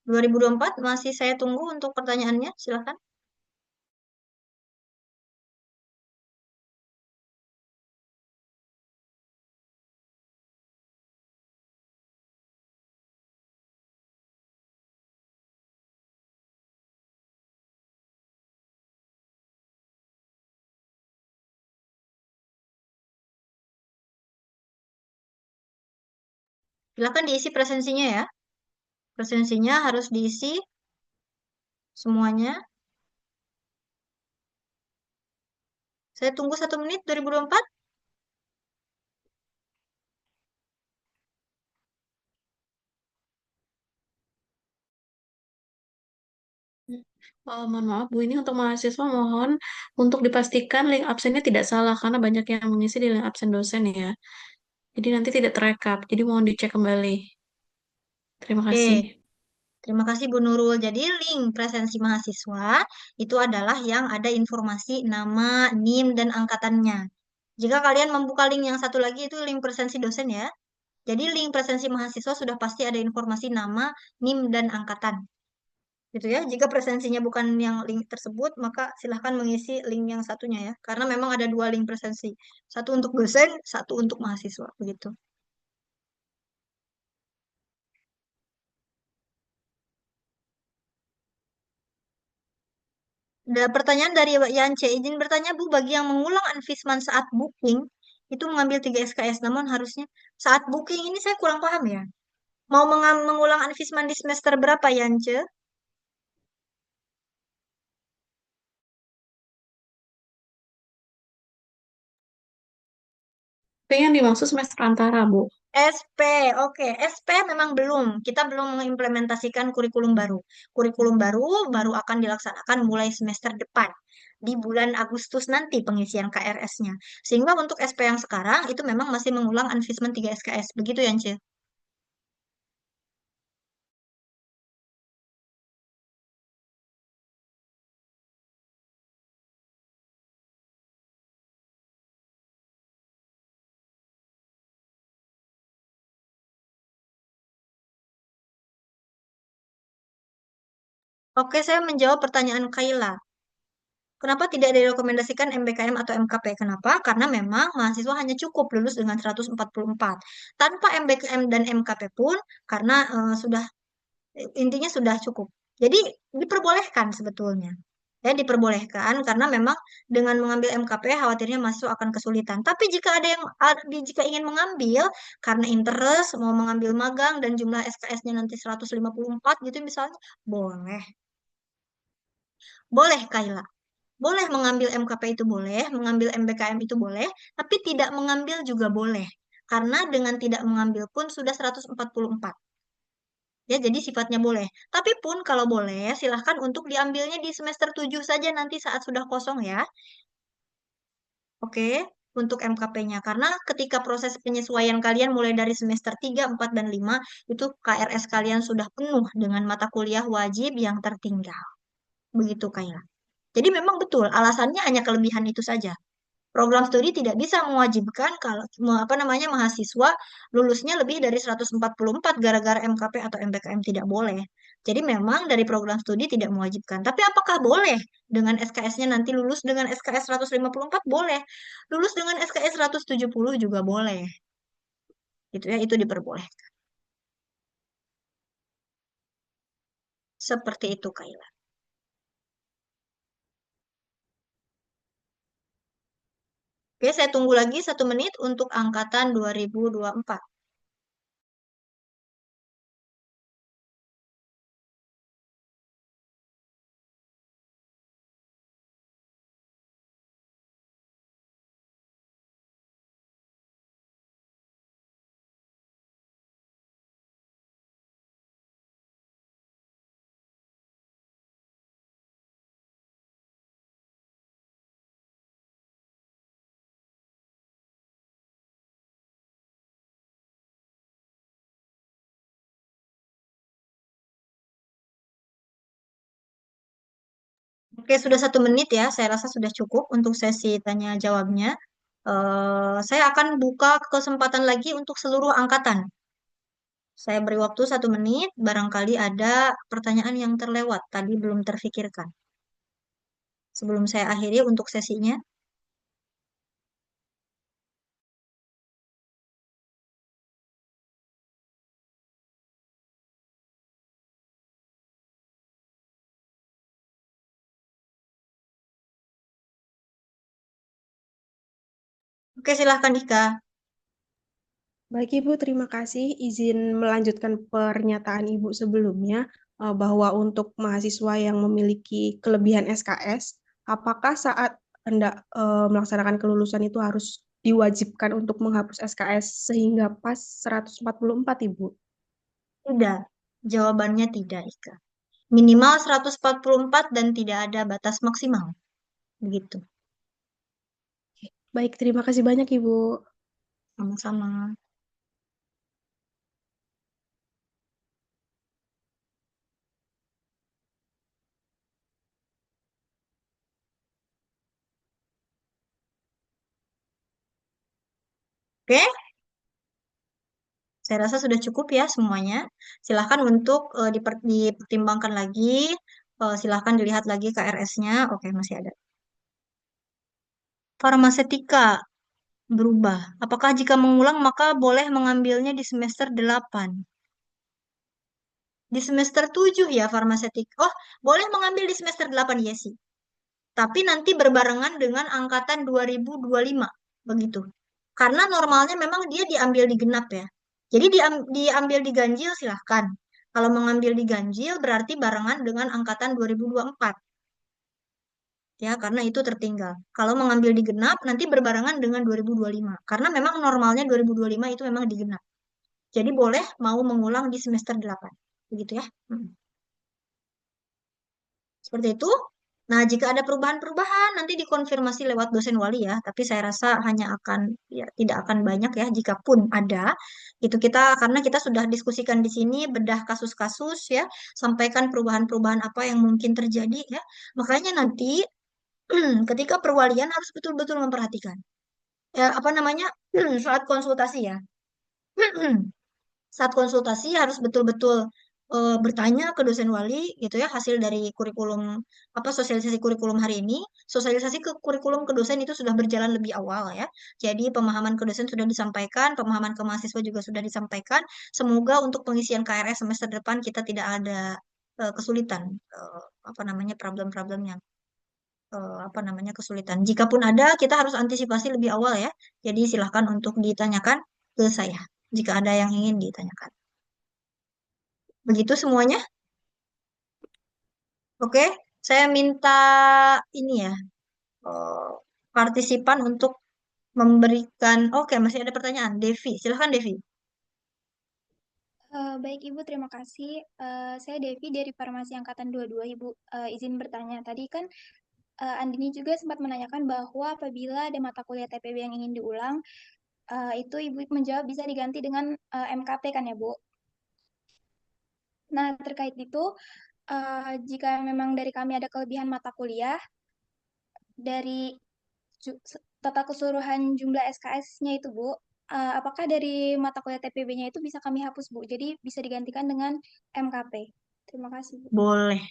Dua ribu 2024 masih saya tunggu untuk pertanyaannya. Silakan. Silakan diisi presensinya ya. Presensinya harus diisi semuanya. Saya tunggu 1 menit 2024. Mohon maaf Bu, ini untuk mahasiswa mohon untuk dipastikan link absennya tidak salah karena banyak yang mengisi di link absen dosen ya. Jadi nanti tidak terekap. Jadi mohon dicek kembali. Terima Oke. kasih. Terima kasih Bu Nurul. Jadi link presensi mahasiswa itu adalah yang ada informasi nama, NIM, dan angkatannya. Jika kalian membuka link yang satu lagi itu link presensi dosen ya. Jadi link presensi mahasiswa sudah pasti ada informasi nama, NIM, dan angkatan. Gitu ya. Jika presensinya bukan yang link tersebut, maka silahkan mengisi link yang satunya ya. Karena memang ada 2 link presensi. Satu untuk dosen, satu untuk mahasiswa. Begitu. Ada pertanyaan dari Mbak Yance. Izin bertanya Bu, bagi yang mengulang Anfisman saat booking, itu mengambil 3 SKS. Namun harusnya saat booking ini saya kurang paham ya. Mau mengulang Anfisman di semester berapa Yance? Tapi yang dimaksud semester antara, Bu. SP, oke. SP memang belum. Kita belum mengimplementasikan kurikulum baru. Kurikulum baru baru akan dilaksanakan mulai semester depan. Di bulan Agustus nanti pengisian KRS-nya. Sehingga untuk SP yang sekarang itu memang masih mengulang Anfisman 3 SKS. Begitu ya, Ance? Oke, saya menjawab pertanyaan Kaila. Kenapa tidak direkomendasikan MBKM atau MKP? Kenapa? Karena memang mahasiswa hanya cukup lulus dengan 144. Tanpa MBKM dan MKP pun, karena intinya sudah cukup. Jadi diperbolehkan sebetulnya. Ya, diperbolehkan karena memang dengan mengambil MKP khawatirnya mahasiswa akan kesulitan. Tapi jika ada yang jika ingin mengambil karena interest mau mengambil magang dan jumlah SKS-nya nanti 154 gitu misalnya, boleh. Boleh Kaila. Boleh mengambil MKP itu boleh, mengambil MBKM itu boleh, tapi tidak mengambil juga boleh. Karena dengan tidak mengambil pun sudah 144. Ya, jadi sifatnya boleh. Tapi pun kalau boleh, silahkan untuk diambilnya di semester 7 saja nanti saat sudah kosong ya. Oke, untuk MKP-nya. Karena ketika proses penyesuaian kalian mulai dari semester 3, 4, dan 5, itu KRS kalian sudah penuh dengan mata kuliah wajib yang tertinggal. Begitu, Kayla. Jadi memang betul, alasannya hanya kelebihan itu saja. Program studi tidak bisa mewajibkan kalau apa namanya mahasiswa lulusnya lebih dari 144 gara-gara MKP atau MBKM tidak boleh. Jadi memang dari program studi tidak mewajibkan. Tapi apakah boleh dengan SKS-nya nanti lulus dengan SKS 154? Boleh. Lulus dengan SKS 170 juga boleh. Gitu ya, itu diperbolehkan. Seperti itu, Kayla. Oke, saya tunggu lagi 1 menit untuk angkatan 2024. Oke, sudah 1 menit ya. Saya rasa sudah cukup untuk sesi tanya jawabnya. Saya akan buka kesempatan lagi untuk seluruh angkatan. Saya beri waktu 1 menit. Barangkali ada pertanyaan yang terlewat tadi belum terfikirkan. Sebelum saya akhiri untuk sesinya. Oke, silahkan Ika. Baik Ibu, terima kasih. Izin melanjutkan pernyataan Ibu sebelumnya bahwa untuk mahasiswa yang memiliki kelebihan SKS, apakah saat hendak melaksanakan kelulusan itu harus diwajibkan untuk menghapus SKS sehingga pas 144 Ibu? Tidak. Jawabannya tidak, Ika. Minimal 144 dan tidak ada batas maksimal. Begitu. Baik, terima kasih banyak Ibu. Sama-sama. Oke, saya rasa sudah cukup ya semuanya. Silahkan untuk dipertimbangkan lagi. Silahkan dilihat lagi KRS-nya. Oke, masih ada. Farmasetika berubah. Apakah jika mengulang maka boleh mengambilnya di semester 8? Di semester 7 ya farmasetik. Oh, boleh mengambil di semester 8 ya sih. Tapi nanti berbarengan dengan angkatan 2025. Begitu. Karena normalnya memang dia diambil di genap ya. Jadi diambil di ganjil silahkan. Kalau mengambil di ganjil berarti barengan dengan angkatan 2024. Ya, karena itu tertinggal. Kalau mengambil di genap nanti berbarengan dengan 2025. Karena memang normalnya 2025 itu memang di genap. Jadi boleh mau mengulang di semester 8. Begitu ya. Seperti itu. Nah, jika ada perubahan-perubahan nanti dikonfirmasi lewat dosen wali ya, tapi saya rasa hanya akan ya tidak akan banyak ya jika pun ada. Itu kita karena kita sudah diskusikan di sini bedah kasus-kasus ya, sampaikan perubahan-perubahan apa yang mungkin terjadi ya. Makanya nanti ketika perwalian harus betul-betul memperhatikan. Ya, apa namanya? Saat konsultasi ya. Saat konsultasi harus betul-betul bertanya ke dosen wali gitu ya hasil dari kurikulum apa sosialisasi kurikulum hari ini. Sosialisasi ke kurikulum ke dosen itu sudah berjalan lebih awal ya. Jadi pemahaman ke dosen sudah disampaikan, pemahaman ke mahasiswa juga sudah disampaikan. Semoga untuk pengisian KRS semester depan kita tidak ada kesulitan apa namanya problem-problem yang apa namanya kesulitan. Jikapun ada, kita harus antisipasi lebih awal ya. Jadi silahkan untuk ditanyakan ke saya jika ada yang ingin ditanyakan. Begitu semuanya. Oke, saya minta ini ya, eh, partisipan untuk memberikan. Oke, masih ada pertanyaan. Devi, silahkan Devi. Baik Ibu, terima kasih. Saya Devi dari Farmasi Angkatan 22, Ibu. Izin bertanya, tadi kan Andini juga sempat menanyakan bahwa apabila ada mata kuliah TPB yang ingin diulang, itu Ibu menjawab bisa diganti dengan MKP kan ya, Bu? Nah, terkait itu, jika memang dari kami ada kelebihan mata kuliah, dari total keseluruhan jumlah SKS-nya itu, Bu, apakah dari mata kuliah TPB-nya itu bisa kami hapus, Bu? Jadi bisa digantikan dengan MKP. Terima kasih, Bu. Boleh.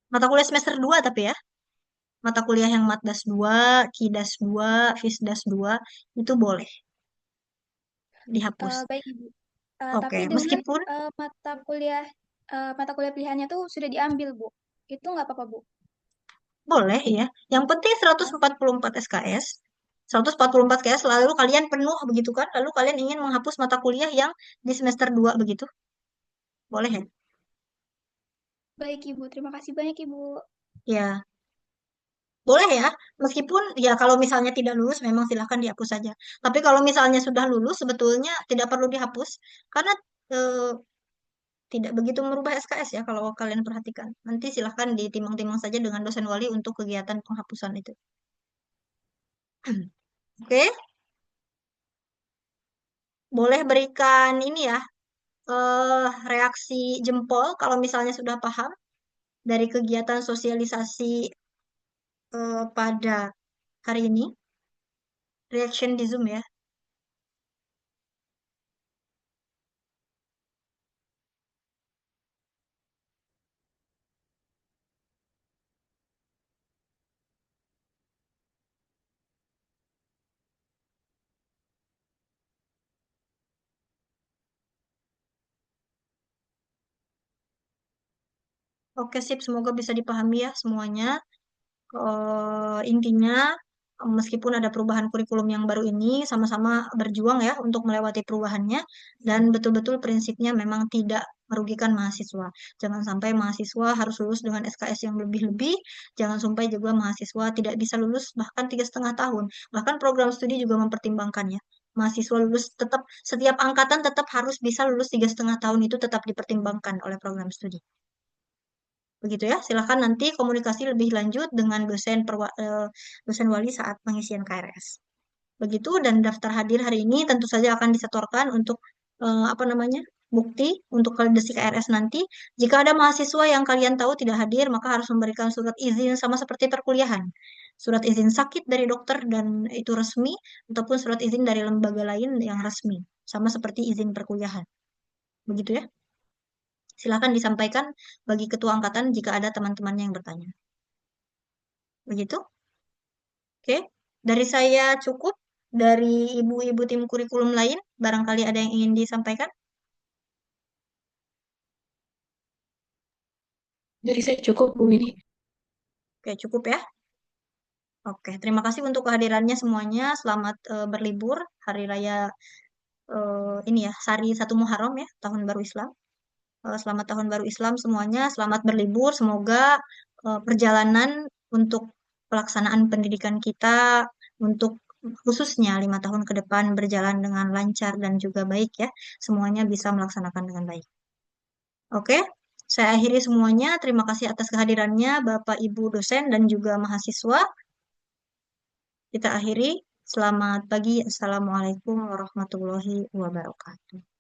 Mata kuliah semester 2 tapi ya. Mata kuliah yang Matdas 2, Kidas 2, Fisdas 2 itu boleh dihapus. Baik, Ibu. Oke, Tapi dengan meskipun mata kuliah pilihannya tuh sudah diambil, Bu. Itu nggak apa-apa, Bu. boleh ya. Yang penting 144 SKS. 144 SKS lalu kalian penuh begitu kan? Lalu kalian ingin menghapus mata kuliah yang di semester 2 begitu. Boleh ya? Baik, Ibu. Terima kasih banyak, Ibu. Ya, boleh ya. Meskipun ya kalau misalnya tidak lulus memang silahkan dihapus saja. Tapi kalau misalnya sudah lulus sebetulnya tidak perlu dihapus karena eh, tidak begitu merubah SKS ya kalau kalian perhatikan. Nanti silahkan ditimbang-timbang saja dengan dosen wali untuk kegiatan penghapusan itu. Oke, boleh berikan ini ya reaksi jempol kalau misalnya sudah paham dari kegiatan sosialisasi pada hari ini. Reaction di Zoom ya. Oke, sip. Semoga bisa dipahami ya semuanya. Intinya, meskipun ada perubahan kurikulum yang baru ini, sama-sama berjuang ya untuk melewati perubahannya. Dan betul-betul prinsipnya memang tidak merugikan mahasiswa. Jangan sampai mahasiswa harus lulus dengan SKS yang lebih-lebih. Jangan sampai juga mahasiswa tidak bisa lulus bahkan 3,5 tahun. Bahkan program studi juga mempertimbangkannya. Mahasiswa lulus tetap, setiap angkatan tetap harus bisa lulus 3,5 tahun itu tetap dipertimbangkan oleh program studi. Begitu ya, silahkan nanti komunikasi lebih lanjut dengan dosen wali saat pengisian KRS. Begitu, dan daftar hadir hari ini tentu saja akan disetorkan untuk apa namanya bukti untuk validasi KRS nanti. Jika ada mahasiswa yang kalian tahu tidak hadir, maka harus memberikan surat izin sama seperti perkuliahan. Surat izin sakit dari dokter dan itu resmi, ataupun surat izin dari lembaga lain yang resmi, sama seperti izin perkuliahan. Begitu ya. Silakan disampaikan bagi ketua angkatan jika ada teman-temannya yang bertanya. Begitu? Oke. Dari saya cukup. Dari ibu-ibu tim kurikulum lain, barangkali ada yang ingin disampaikan? Dari saya cukup, Bu Widi. Oke, cukup ya. Oke, terima kasih untuk kehadirannya semuanya. Selamat berlibur hari raya ini ya, Sari 1 Muharram ya, Tahun Baru Islam. Selamat Tahun Baru Islam semuanya. Selamat berlibur. Semoga perjalanan untuk pelaksanaan pendidikan kita untuk khususnya 5 tahun ke depan berjalan dengan lancar dan juga baik ya. Semuanya bisa melaksanakan dengan baik. Oke, saya akhiri semuanya. Terima kasih atas kehadirannya Bapak Ibu dosen dan juga mahasiswa. Kita akhiri. Selamat pagi. Assalamualaikum warahmatullahi wabarakatuh.